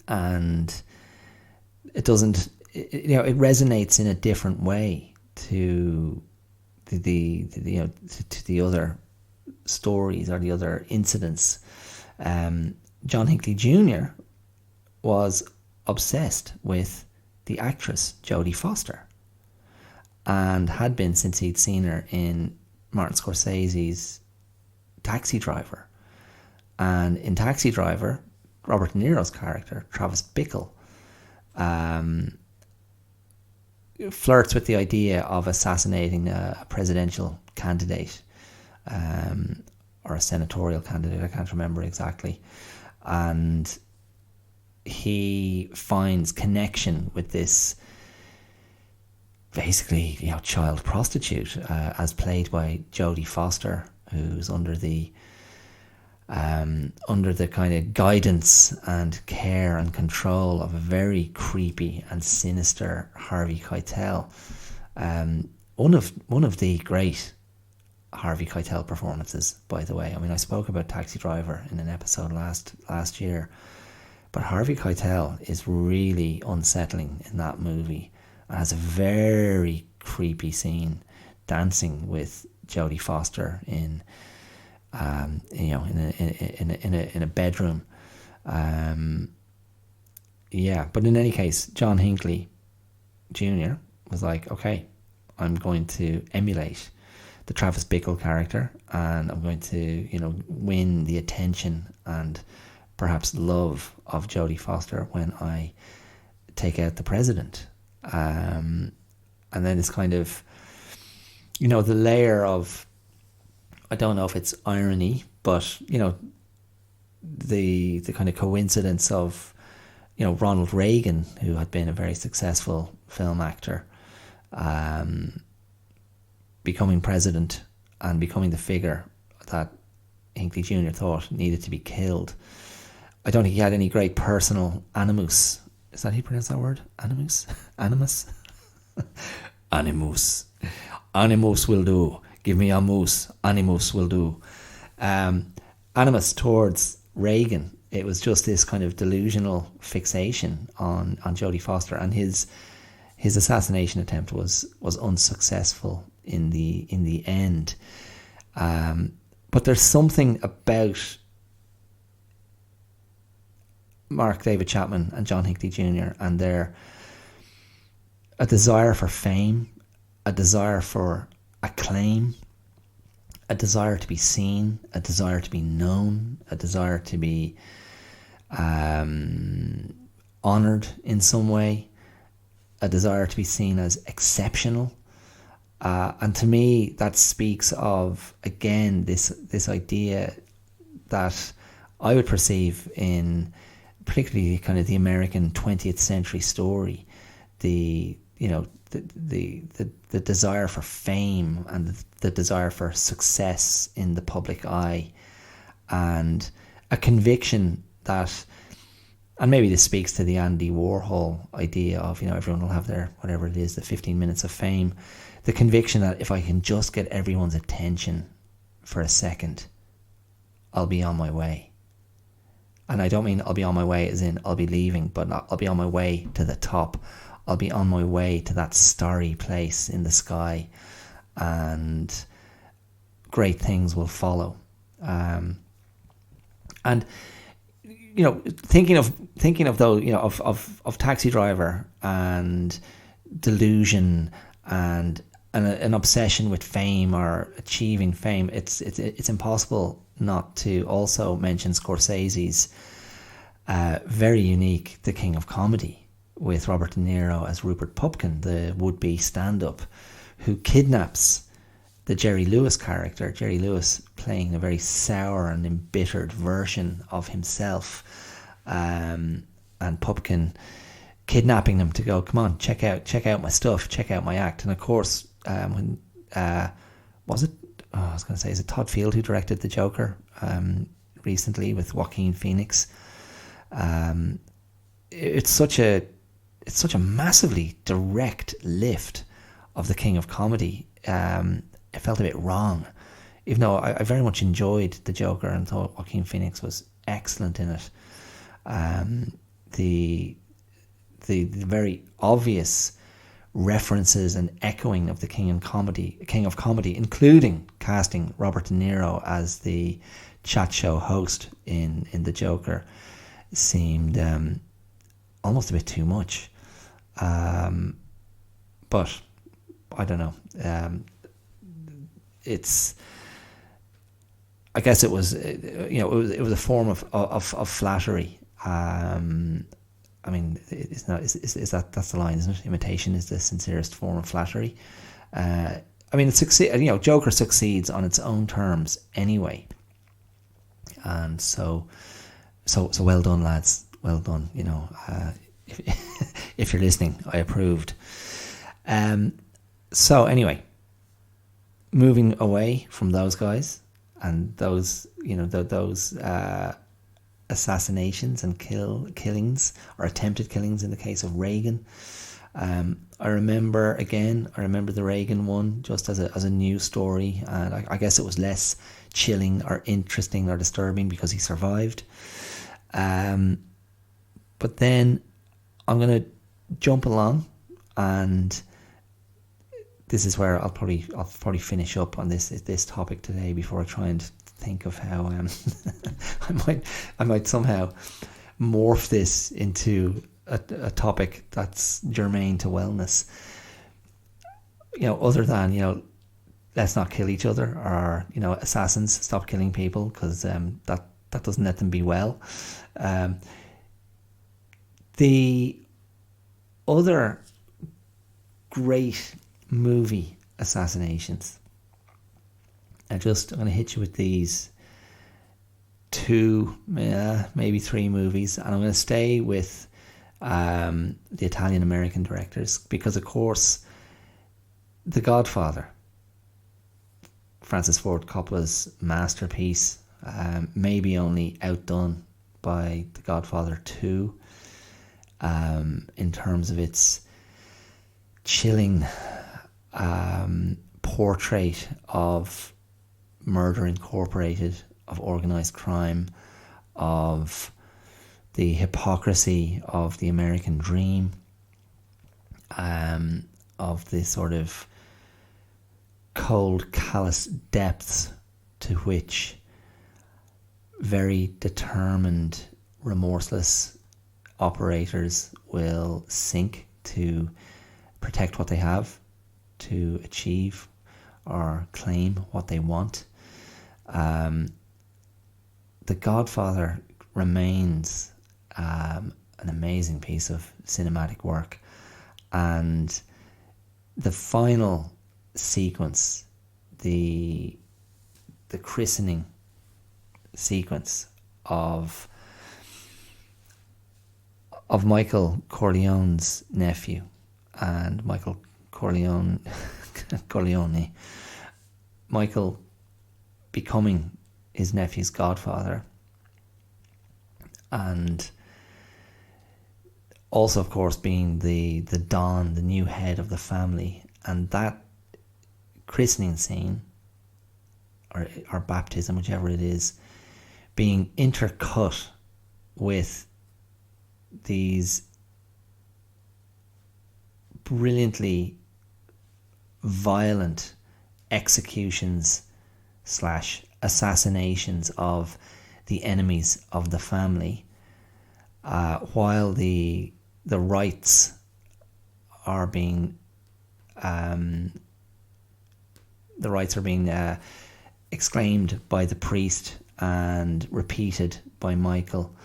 and it resonates in a different way to the other stories or the other incidents. John Hinckley Jr. was obsessed with the actress Jodie Foster, and had been since he'd seen her in Martin Scorsese's Taxi Driver. And in Taxi Driver, Robert De Niro's character, Travis Bickle, flirts with the idea of assassinating a presidential candidate, or a senatorial candidate, I can't remember exactly. And he finds connection with this basically child prostitute, as played by Jodie Foster, who's under the kind of guidance and care and control of a very creepy and sinister Harvey Keitel. One of the great Harvey Keitel performances, by the way. I mean, I spoke about Taxi Driver in an episode last year, but Harvey Keitel is really unsettling in that movie, and has a very creepy scene dancing with Jodie Foster in a bedroom. But in any case, John Hinckley Jr. was like, okay, I'm going to emulate the Travis Bickle character, and I'm going to, win the attention and perhaps love of Jodie Foster when I take out the president. And then it's kind of, the layer of, I don't know if it's irony, but, the kind of coincidence of, Ronald Reagan, who had been a very successful film actor, becoming president and becoming the figure that Hinckley Jr. thought needed to be killed. I don't think he had any great personal animus. Is that how you pronounce that word? Animus? animus. Animus will do. Give me a moose. Animus will do. Animus towards Reagan. It was just this kind of delusional fixation on Jodie Foster, and his assassination attempt was unsuccessful in the end. But there's something about Mark David Chapman and John Hinckley Jr. and a desire for fame, a desire for acclaim, a desire to be seen, a desire to be known, a desire to be honoured in some way, a desire to be seen as exceptional. And to me, that speaks of, again, this idea that I would perceive in particularly kind of the American 20th century story, the desire for fame and the desire for success in the public eye, and a conviction that, and maybe this speaks to the Andy Warhol idea of, everyone will have their, whatever it is, the 15 minutes of fame, the conviction that if I can just get everyone's attention for a second, I'll be on my way. And I don't mean I'll be on my way as in I'll be leaving, but I'll be on my way to the top. I'll be on my way to that starry place in the sky, and great things will follow. And thinking of those, of Taxi Driver and delusion and an obsession with fame or achieving fame, it's impossible not to also mention Scorsese's very unique The King of Comedy, with Robert De Niro as Rupert Pupkin, the would-be stand-up, who kidnaps the Jerry Lewis character, Jerry Lewis playing a very sour and embittered version of himself, and Pupkin kidnapping him to go, come on, check out my stuff, check out my act. And of course, when was it? Oh, I was going to say, is it Todd Field who directed The Joker recently with Joaquin Phoenix? It's such a massively direct lift of The King of Comedy. It felt a bit wrong, even though I very much enjoyed The Joker and thought Joaquin Phoenix was excellent in it. The very obvious references and echoing of the King of Comedy, including casting Robert De Niro as the chat show host in The Joker, seemed almost a bit too much. But I don't know. I guess it was, it was a form of flattery. I mean, is that's the line, isn't it? Imitation is the sincerest form of flattery. I mean, Joker succeeds on its own terms anyway. And so well done, lads. Well done. If you're listening, I approved. So anyway, moving away from those guys and those, those assassinations and killings, or attempted killings in the case of Reagan. I remember the Reagan one just as a news story, and I guess it was less chilling or interesting or disturbing because he survived. But then I'm going to jump along, and this is where I'll probably finish up on this topic today before I try and think of how I might somehow morph this into a topic that's germane to wellness. Other than let's not kill each other, or assassins, stop killing people, because that doesn't let them be well. The other great movie, Assassinations. I'm going to hit you with these two, maybe three movies, and I'm going to stay with the Italian-American directors, because, of course, The Godfather, Francis Ford Coppola's masterpiece, maybe only outdone by The Godfather 2, in terms of its chilling portrait of Murder Incorporated, of organized crime, of the hypocrisy of the American dream, of the sort of cold, callous depths to which very determined, remorseless operators will sink to protect what they have, to achieve or claim what they want. The Godfather remains an amazing piece of cinematic work, and the final sequence, the christening sequence of Michael Corleone's nephew and Michael Corleone Michael becoming his nephew's godfather, and also of course being the Don, the new head of the family, and that christening scene or baptism, whichever it is, being intercut with these brilliantly violent executions / assassinations of the enemies of the family, while the rites are being exclaimed by the priest and repeated by Michael.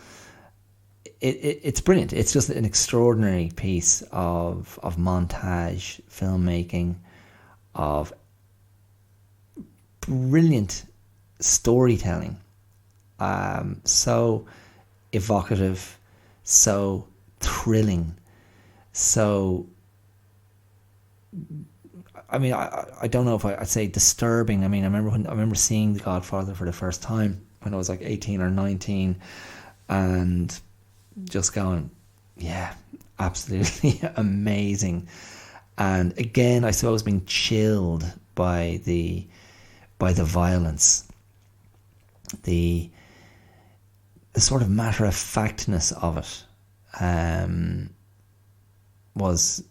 It's brilliant. It's just an extraordinary piece of montage filmmaking, of brilliant storytelling, so evocative, so thrilling, so, I mean, I don't know if I'd say disturbing. I mean, I remember seeing The Godfather for the first time when I was like 18 or 19, and just going, yeah, absolutely amazing. And again, I suppose being chilled by the violence, the sort of matter of factness of it, was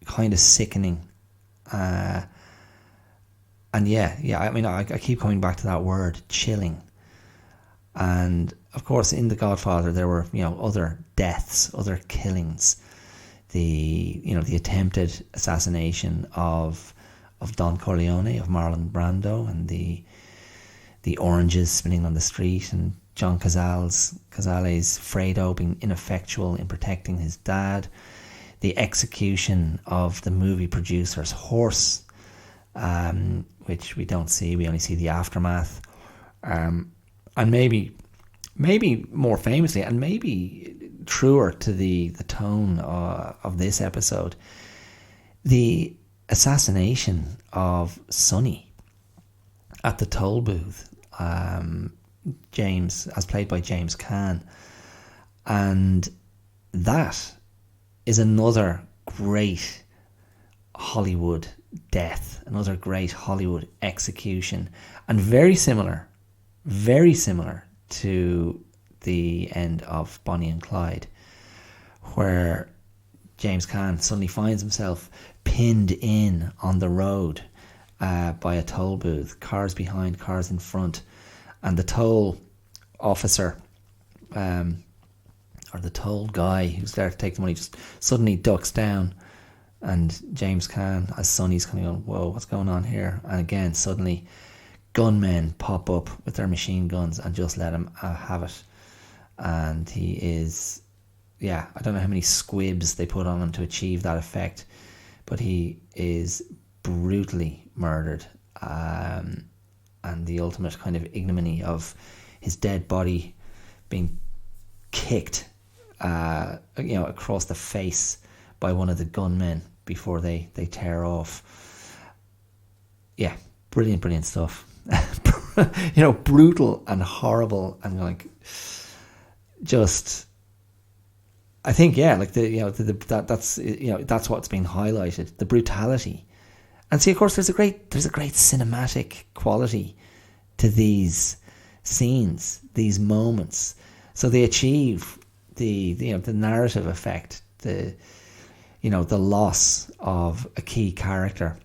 kind of sickening. And yeah, I mean, I keep coming back to that word, chilling. And of course, in The Godfather, there were, other deaths, other killings. The attempted assassination of Don Corleone, of Marlon Brando, and the oranges spinning on the street, and John Cazale's Fredo being ineffectual in protecting his dad. The execution of the movie producer's horse, which we don't see, we only see the aftermath. And maybe more famously, and maybe truer to the tone of this episode, the assassination of Sonny at the toll booth, James, as played by James Caan. And that is another great Hollywood death, another great Hollywood execution, and very similar to the end of Bonnie and Clyde, where James Caan suddenly finds himself pinned in on the road by a toll booth, cars behind, cars in front, and the toll officer, or the toll guy who's there to take the money, just suddenly ducks down, and James Caan, as Sonny's kind of going, whoa, what's going on here? And again, suddenly gunmen pop up with their machine guns and just let him have it. And he is, I don't know how many squibs they put on him to achieve that effect, but he is brutally murdered, and the ultimate kind of ignominy of his dead body being kicked across the face by one of the gunmen before they tear off. Yeah, brilliant stuff. Brutal and horrible, and like just I think, yeah, like that's what's being highlighted, the brutality. And see, of course, there's a great cinematic quality to these scenes, these moments. So they achieve the narrative effect, the loss of a key character,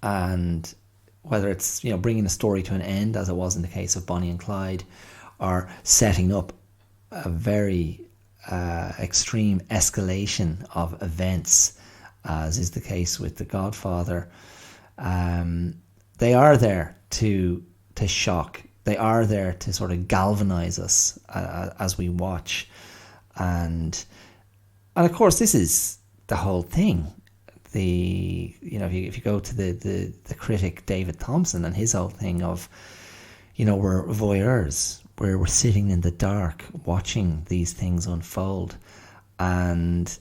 and whether it's bringing a story to an end, as it was in the case of Bonnie and Clyde, or setting up a very extreme escalation of events, as is the case with The Godfather. They are there to shock. They are there to sort of galvanize us as we watch, and of course this is the whole thing. If you go to the critic David Thompson and his whole thing of, we're voyeurs, where we're sitting in the dark watching these things unfold, and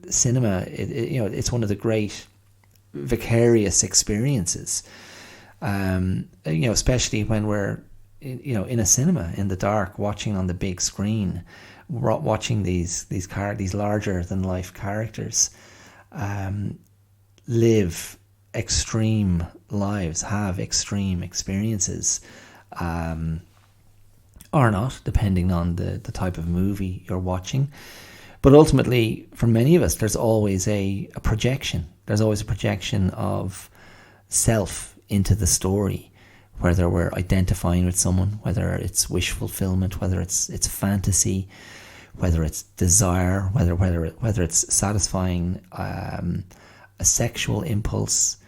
cinema, it's one of the great vicarious experiences. Especially when we're in a cinema in the dark, watching on the big screen, watching these larger than life characters live extreme lives, have extreme experiences, or not, depending on the type of movie you're watching. But ultimately, for many of us, there's always a projection. There's always a projection of self into the story, whether we're identifying with someone, whether it's wish fulfillment, whether it's fantasy, whether it's desire, whether it's satisfying a sexual impulse,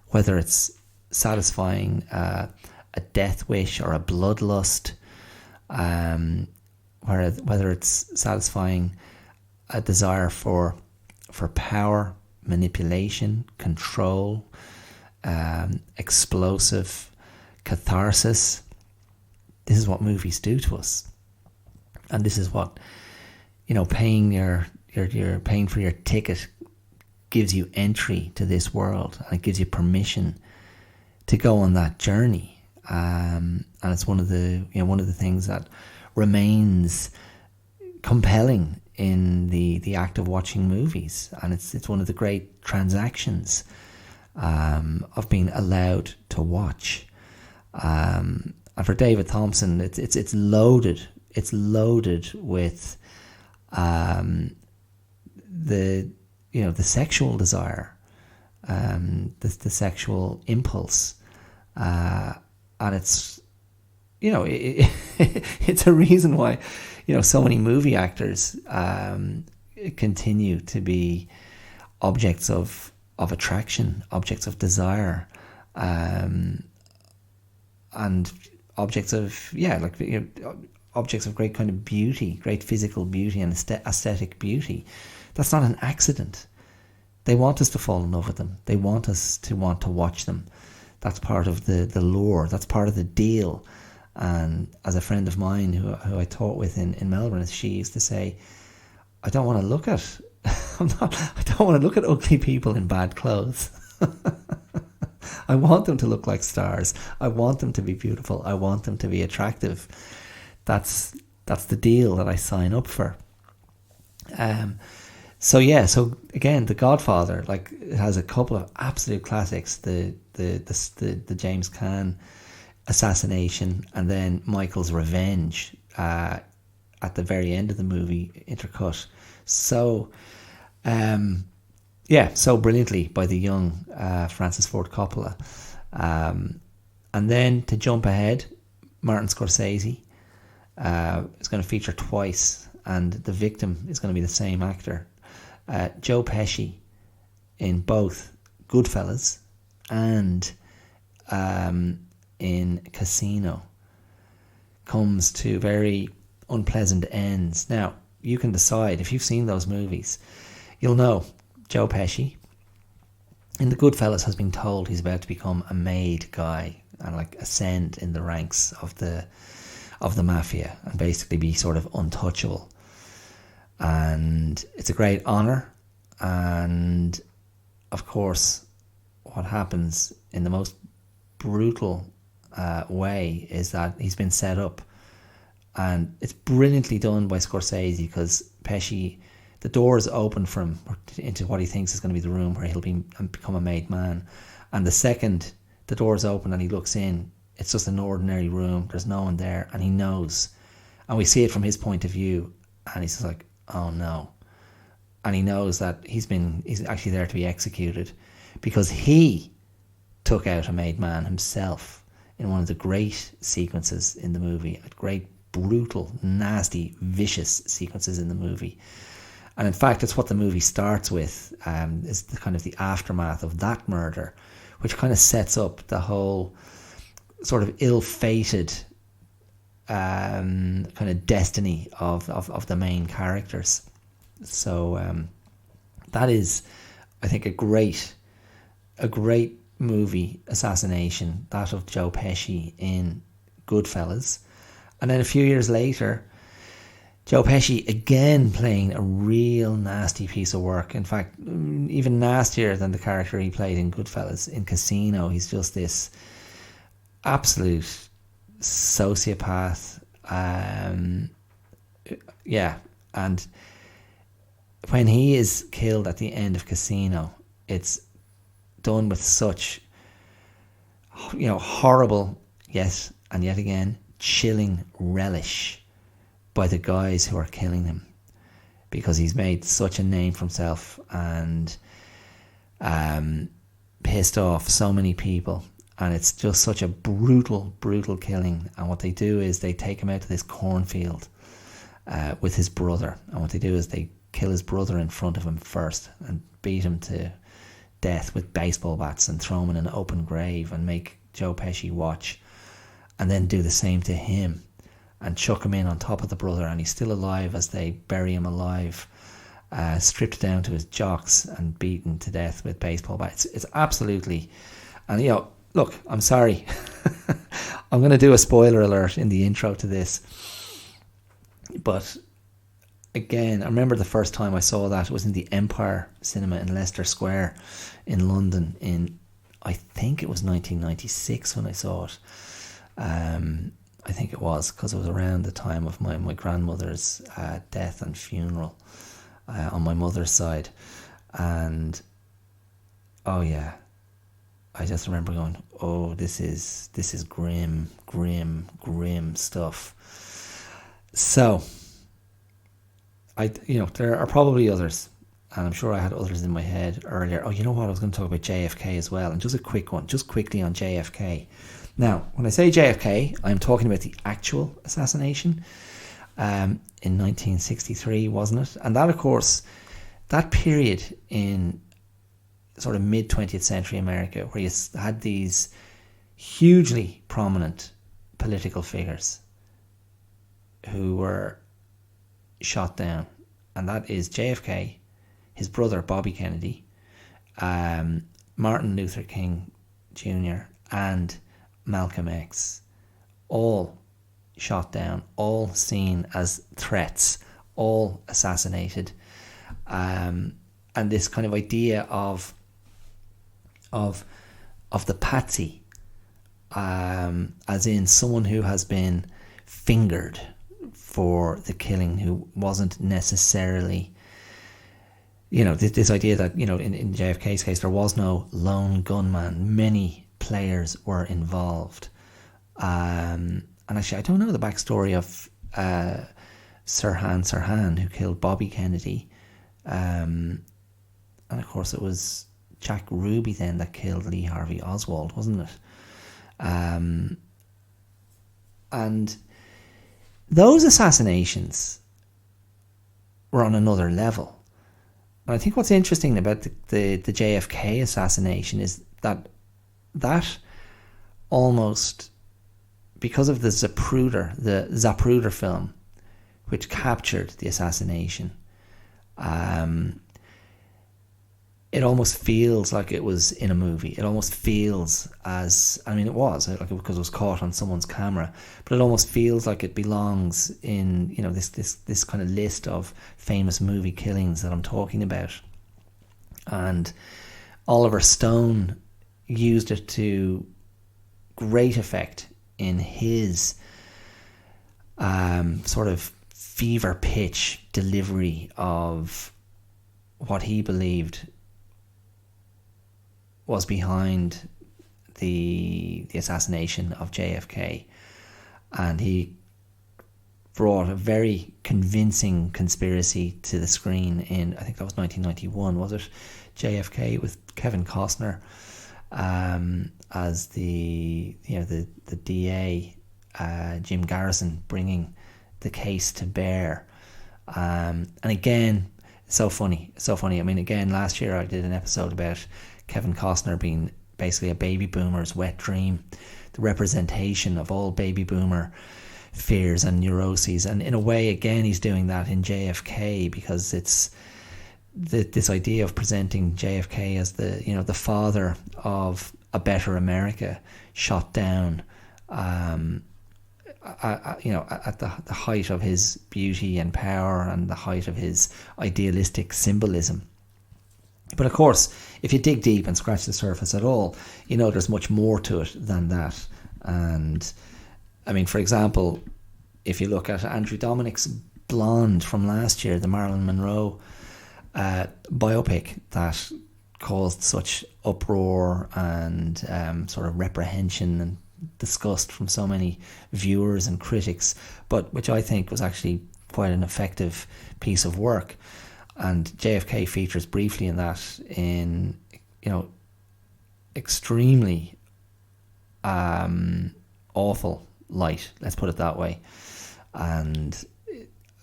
whether it's satisfying a death wish or a bloodlust, whether it's satisfying a desire for power, manipulation, control, explosive catharsis. This is what movies do to us, and this is what paying your paying for your ticket gives you entry to this world, and it gives you permission to go on that journey. And it's one of the things that remains compelling in the act of watching movies, and it's one of the great transactions of being allowed to watch. And for David Thompson, it's loaded with the sexual desire, the sexual impulse, and it's it's a reason why so many movie actors continue to be objects of attraction, objects of desire, and objects of objects of great kind of beauty, great physical beauty and aesthetic beauty. That's not an accident. They want us to fall in love with them. They want us to want to watch them. That's part of the lure. That's part of the deal. And as a friend of mine who I taught with in Melbourne, she used to say, I don't want to look at ugly people in bad clothes. I want them to look like stars. I want them to be beautiful. I want them to be attractive. That's the deal that I sign up for. So again, The Godfather, like, it has a couple of absolute classics. The James Caan Assassination, and then Michael's Revenge at the very end of the movie, intercut. So so brilliantly by the young Francis Ford Coppola. And then to jump ahead, Martin Scorsese is going to feature twice, and the victim is going to be the same actor. Joe Pesci in both Goodfellas and in Casino comes to very unpleasant ends. Now, you can decide, if you've seen those movies, you'll know Joe Pesci in the Goodfellas has been told he's about to become a made guy and like ascend in the ranks of the mafia and basically be sort of untouchable. And it's a great honour, and of course what happens in the most brutal way is that he's been set up And it's brilliantly done by Scorsese, because Pesci, the doors open for him into what he thinks is going to be the room where he'll become a made man. And the second the doors open and he looks in, it's just an ordinary room. There's no one there, and he knows. And we see it from his point of view, and he's just like, oh no. And he knows that he's actually there to be executed, because he took out a made man himself in one of the great sequences in the movie, a great brutal, nasty, vicious sequences in the movie. And in fact, it's what the movie starts with, is the kind of the aftermath of that murder, which kind of sets up the whole sort of ill-fated kind of destiny of the main characters. So that is, I think, a great movie, Assassination, that of Joe Pesci in Goodfellas. And then a few years later, Joe Pesci again playing a real nasty piece of work. In fact, even nastier than the character he played in Goodfellas. In Casino, he's just this absolute sociopath. Yeah, and when he is killed at the end of Casino, it's done with such, horrible, yes, and yet again, chilling relish by the guys who are killing him, because he's made such a name for himself and pissed off so many people, and it's just such a brutal killing. And what they do is they take him out to this cornfield with his brother, and what they do is they kill his brother in front of him first and beat him to death with baseball bats and throw him in an open grave and make Joe Pesci watch, and then do the same to him and chuck him in on top of the brother, and he's still alive as they bury him alive, stripped down to his jocks and beaten to death with baseball bats. It's absolutely, and look, I'm sorry, I'm going to do a spoiler alert in the intro to this, but again, I remember the first time I saw that, it was in the Empire Cinema in Leicester Square in London in, I think it was 1996 when I saw it. I think it was, because it was around the time of my grandmother's death and funeral on my mother's side. And oh yeah, I just remember going, oh, this is grim stuff. So there are probably others, and I'm sure I had others in my head earlier. Oh, you know what? I was going to talk about JFK as well, and just a quick one, just quickly on JFK. Now, when I say JFK, I'm talking about the actual assassination in 1963, wasn't it? And that, of course, that period in sort of mid-20th century America, where you had these hugely prominent political figures who were shot down, and that is JFK, his brother Bobby Kennedy, Martin Luther King Jr., and Malcolm X, all shot down, all seen as threats, all assassinated, and this kind of idea of the patsy, as in someone who has been fingered for the killing, who wasn't necessarily, this idea that, in JFK's case, there was no lone gunman. Many players were involved. And actually, I don't know the backstory of Sirhan, who killed Bobby Kennedy. And of course, it was Jack Ruby then that killed Lee Harvey Oswald, wasn't it? And those assassinations were on another level. And I think what's interesting about the JFK assassination is that almost, because of the Zapruder film, which captured the assassination, it almost feels like it was in a movie. It almost feels it was, because it was caught on someone's camera, but it almost feels like it belongs in, this kind of list of famous movie killings that I'm talking about. And Oliver Stone used it to great effect in his sort of fever pitch delivery of what he believed was behind the assassination of JFK, and he brought a very convincing conspiracy to the screen in, I think that was 1991, was it? JFK, with Kevin Costner as the DA, Jim Garrison bringing the case to bear, and again, so funny. I mean, again, last year I did an episode about Kevin Costner being basically a baby boomer's wet dream, the representation of all baby boomer fears and neuroses, and in a way, again, he's doing that in JFK, because it's this idea of presenting JFK as the father of a better America, shot down, at the height of his beauty and power and the height of his idealistic symbolism. But of course, if you dig deep and scratch the surface at all, there's much more to it than that. And I mean, for example, if you look at Andrew Dominik's Blonde from last year, the Marilyn Monroe biopic that caused such uproar and sort of reprehension and disgust from so many viewers and critics, but which I think was actually quite an effective piece of work. And JFK features briefly in that, in extremely awful light, let's put it that way. And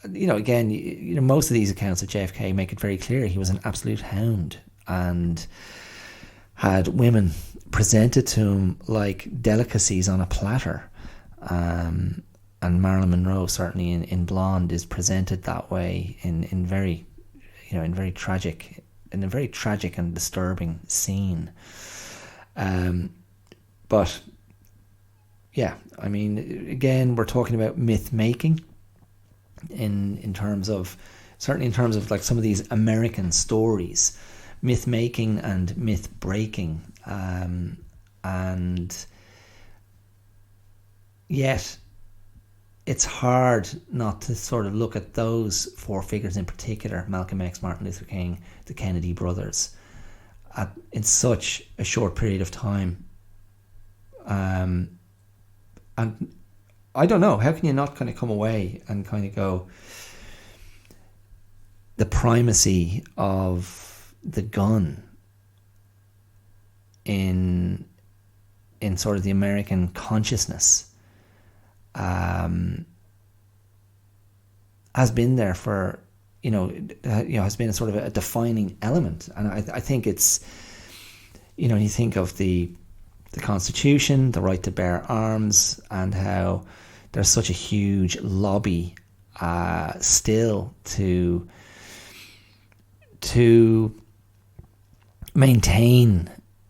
again, most of these accounts of JFK make it very clear he was an absolute hound and had women presented to him like delicacies on a platter. And Marilyn Monroe, certainly in Blonde, is presented that way in a very tragic and disturbing scene. But yeah, I mean, again, we're talking about myth making in terms of like some of these American stories, myth making and myth breaking, and yet it's hard not to sort of look at those four figures in particular, Malcolm X, Martin Luther King, the Kennedy brothers, in such a short period of time. And I don't know, how can you not kind of come away and kind of go, the primacy of the gun in sort of the American consciousness has been there for, has been a sort of a defining element. And I think it's, you think of the Constitution, the right to bear arms, and how there's such a huge lobby still to maintain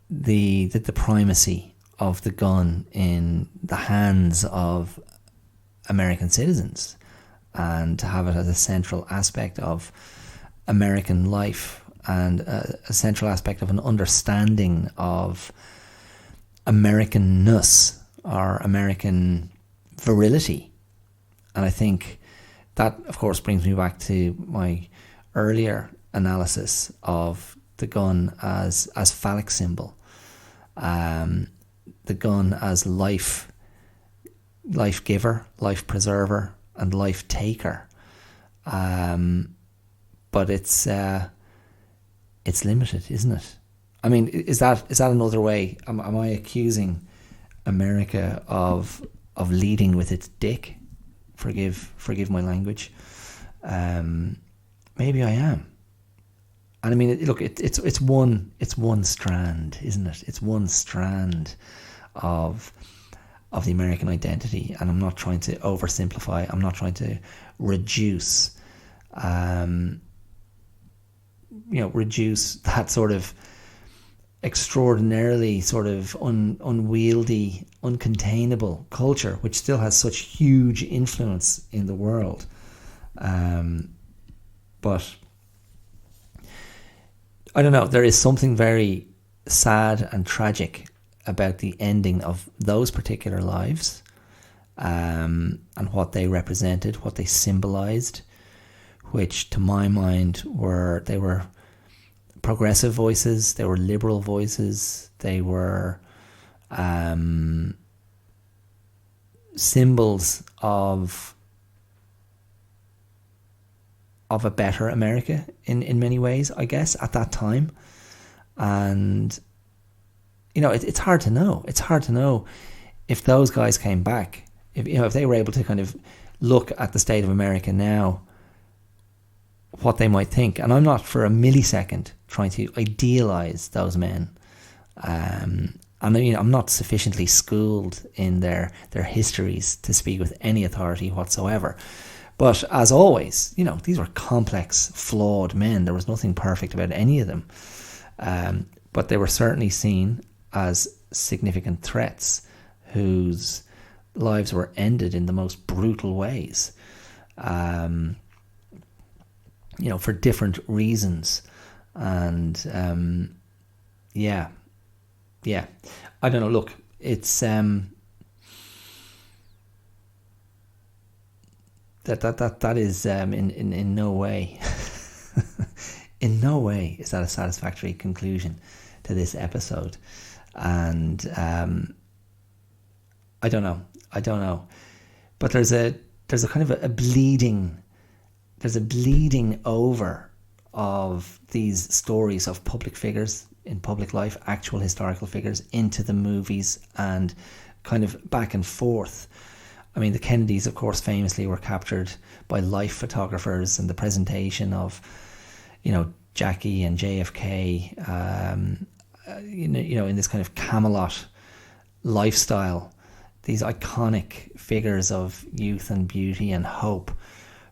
the primacy of the gun in the hands of American citizens, and to have it as a central aspect of American life and a central aspect of an understanding of Americanness or American virility. And I think that, of course, brings me back to my earlier analysis of the gun as phallic symbol, the gun as life giver, life preserver, and life taker. But it's limited, isn't it? I mean, is that another way? Am I accusing America of leading with its dick? Forgive my language. Maybe I am. And I mean, look, it's one strand, isn't it? It's one strand of the American identity, and I'm not trying to oversimplify. I'm not trying to reduce, reduce that sort of extraordinarily sort of unwieldy, uncontainable culture, which still has such huge influence in the world. But I don't know, there is something very sad and tragic about the ending of those particular lives. and what they represented, what they symbolized, which to my mind were progressive voices, they were liberal voices, they were symbols of a better America in many ways, I guess, at that time. And it's hard to know. It's hard to know if those guys came back, if they were able to kind of look at the state of America now, what they might think. And I'm not for a millisecond trying to idealize those men. And I'm not sufficiently schooled in their histories to speak with any authority whatsoever. But as always, these were complex, flawed men. There was nothing perfect about any of them. But they were certainly seen as significant threats whose lives were ended in the most brutal ways, for different reasons. And yeah, I don't know. Look, it's that is in no way in no way is that a satisfactory conclusion to this episode. And I don't know, but there's a kind of a bleeding over of these stories of public figures in public life, actual historical figures, into the movies, and kind of back and forth. I mean, the Kennedys, of course, famously were captured by life photographers, and the presentation of, Jackie and JFK, in this kind of Camelot lifestyle, these iconic figures of youth and beauty and hope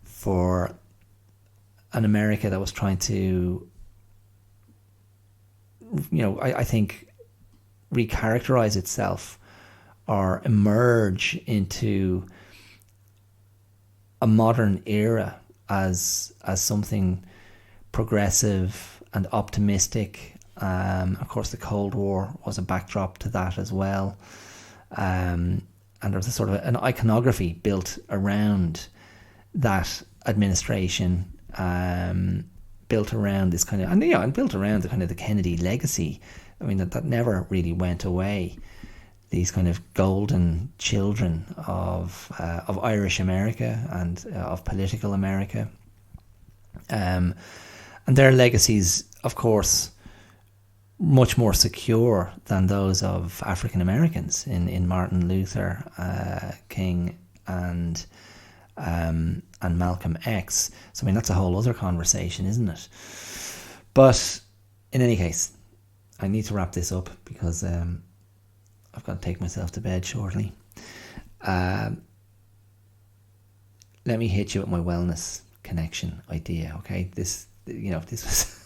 for an America that was trying to, I think, recharacterize itself or emerge into a modern era as something progressive and optimistic. Of course, the Cold War was a backdrop to that as well. And there was a sort of an iconography built around that administration, built around this kind of, and built around the kind of the Kennedy legacy. I mean, that never really went away. These kind of golden children of Irish America and of political America, and their legacies, of course, much more secure than those of African Americans in Martin Luther King and Malcolm X. So I mean, that's a whole other conversation, isn't it? But in any case, I need to wrap this up because I've got to take myself to bed shortly. Let me hit you with my wellness connection idea, okay? This was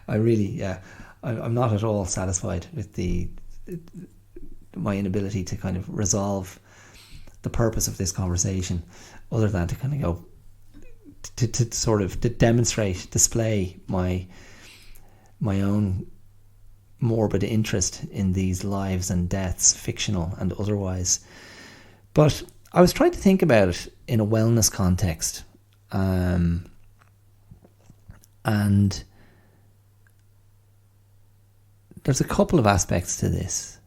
I really, I'm not at all satisfied with my inability to kind of resolve the purpose of this conversation, other than to kind of go to sort of to display my own morbid interest in these lives and deaths, fictional and otherwise. But I was trying to think about it in a wellness context, and there's a couple of aspects to this.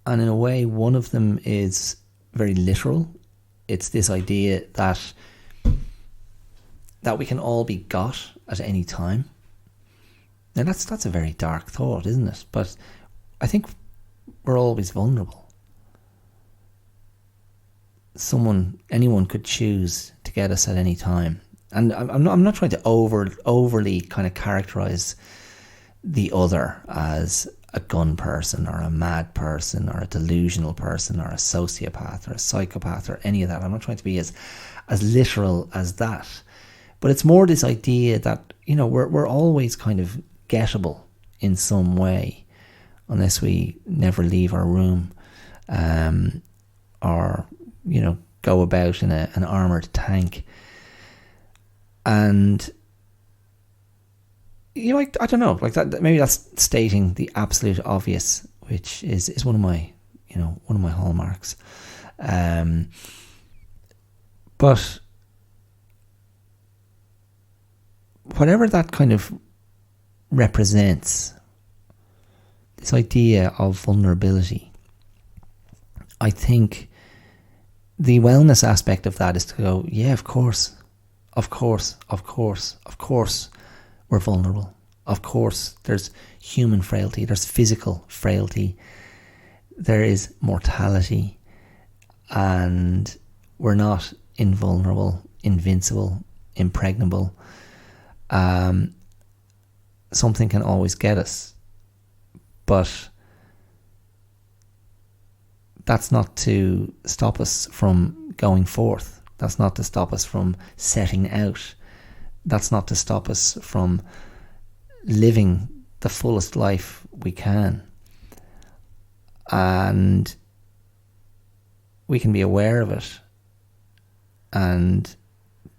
And in a way, one of them is very literal. It's this idea that we can all be got at any time. Now that's a very dark thought, isn't it? But I think we're always vulnerable. Anyone could choose to get us at any time. And I'm not trying to overly kind of characterize the other as a gun person or a mad person or a delusional person or a sociopath or a psychopath or any of that. I'm not trying to be as literal as that. But it's more this idea that, we're always kind of gettable in some way, unless we never leave our room, or go about in an armoured tank. And I don't know, like that. Maybe that's stating the absolute obvious, which is one of my one of my hallmarks. But whatever that kind of represents, this idea of vulnerability, I think the wellness aspect of that is to go, yeah, of course, we're vulnerable. Of course, there's human frailty, there's physical frailty, there is mortality, and we're not invulnerable, invincible, impregnable. Something can always get us, but that's not to stop us from going forth. That's not to stop us from setting out. That's not to stop us from living the fullest life we can. And we can be aware of it and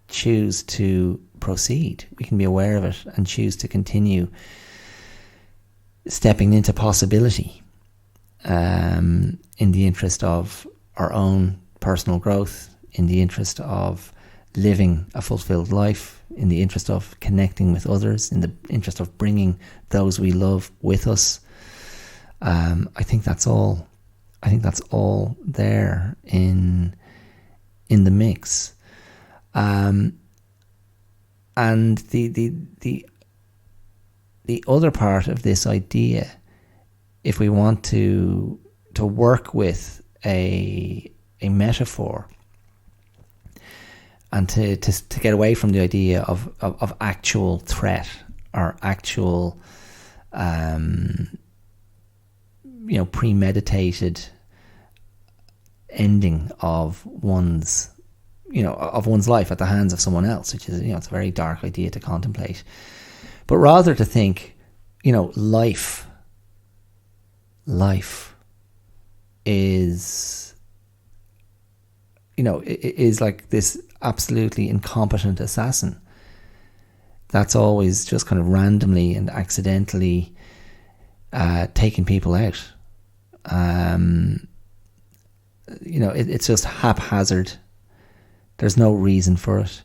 choose to proceed. We can be aware of it and choose to continue stepping into possibility, in the interest of our own personal growth, in the interest of living a fulfilled life, in the interest of connecting with others, in the interest of bringing those we love with us. I think that's all there in the mix. And the other part of this idea, if we want to work with a metaphor, and to get away from the idea of actual threat or actual premeditated ending of one's life at the hands of someone else, which is it's a very dark idea to contemplate, but rather to think life is is like this absolutely incompetent assassin that's always just kind of randomly and accidentally taking people out. It's just haphazard. There's no reason for it,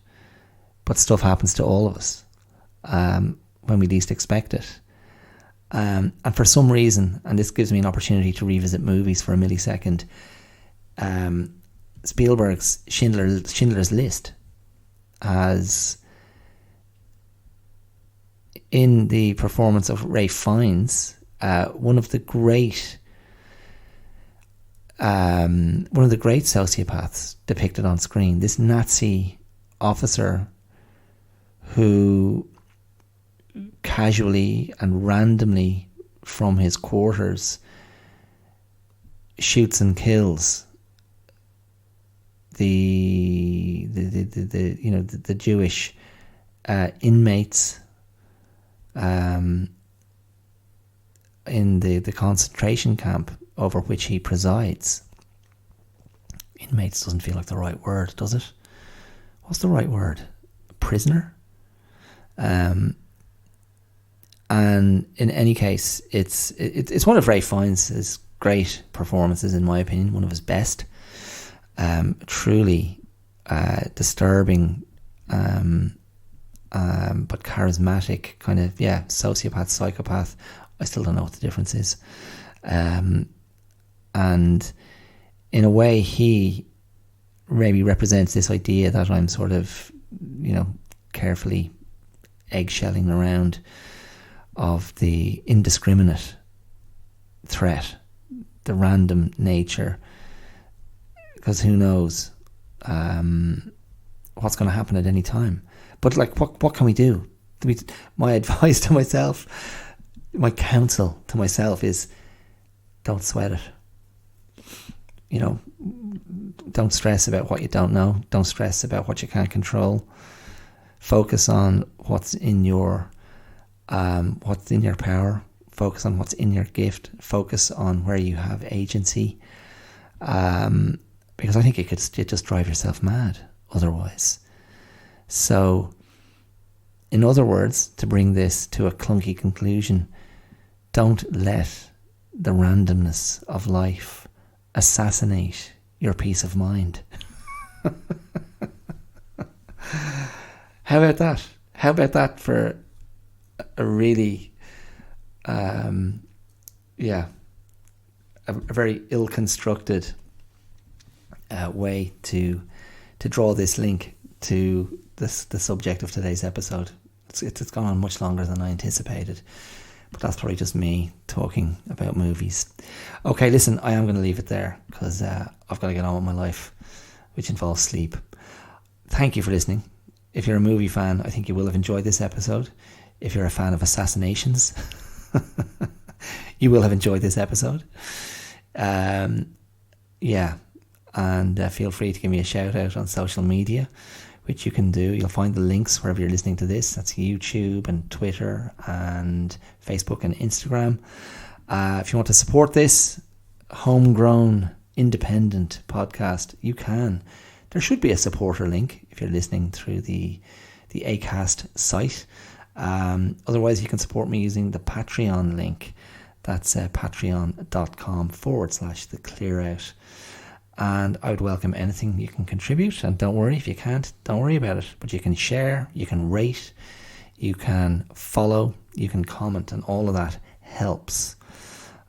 but stuff happens to all of us when we least expect it. And for some reason, and this gives me an opportunity to revisit movies for a millisecond, Spielberg's Schindler's List has, in the performance of Ralph Fiennes, one of the great sociopaths depicted on screen. This Nazi officer who casually and randomly from his quarters shoots and kills the Jewish inmates in the concentration camp over which he presides. Inmates doesn't feel like the right word, does it? What's the right word? Prisoner? And in any case, it's one of Ralph Fiennes' great performances, in my opinion, one of his best. Truly disturbing, but charismatic kind of sociopath, psychopath. I still don't know what the difference is. And in a way, he maybe represents this idea that I'm sort of, carefully eggshelling around, of the indiscriminate threat, the random nature, because who knows what's going to happen at any time. But what can we do? My advice to myself, my counsel to myself is, don't sweat it. Don't stress about what you don't know. Don't stress about what you can't control. Focus on what's in your power. Focus on what's in your gift. Focus on where you have agency. Because I think you'd just drive yourself mad otherwise. So, in other words, to bring this to a clunky conclusion, don't let the randomness of life assassinate your peace of mind. How about that? How about that for a really, a very ill-constructed way to draw this link to the subject of today's episode. It's gone on much longer than I anticipated, but that's probably just me talking about movies. Okay, listen, I am going to leave it there because I've got to get on with my life, which involves sleep. Thank you for listening. If you're a movie fan, I think you will have enjoyed this episode. If you're a fan of Assassinations, you will have enjoyed this episode. And feel free to give me a shout out on social media, which you can do. You'll find the links wherever you're listening to this. That's YouTube and Twitter and Facebook and Instagram. If you want to support this homegrown, independent podcast, you can. There should be a supporter link if you're listening through the Acast site. Otherwise, you can support me using the Patreon link. That's patreon.com/the clear out. And I would welcome anything you can contribute. And don't worry, if you can't, don't worry about it. But you can share, you can rate, you can follow, you can comment, and all of that helps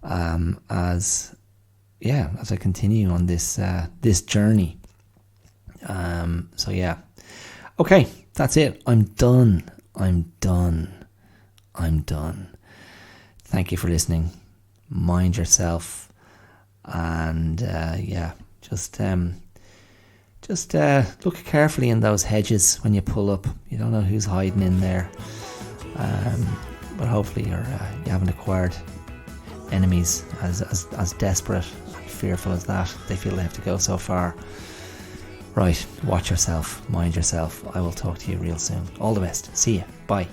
as I continue on this journey. Okay, that's it. I'm done. Thank you for listening. Mind yourself, and just look carefully in those hedges when you pull up. You don't know who's hiding in there, but hopefully you haven't acquired enemies as desperate and fearful as that. They feel they have to go so far. Right, watch yourself, mind yourself. I will talk to you real soon. All the best. See ya. Bye.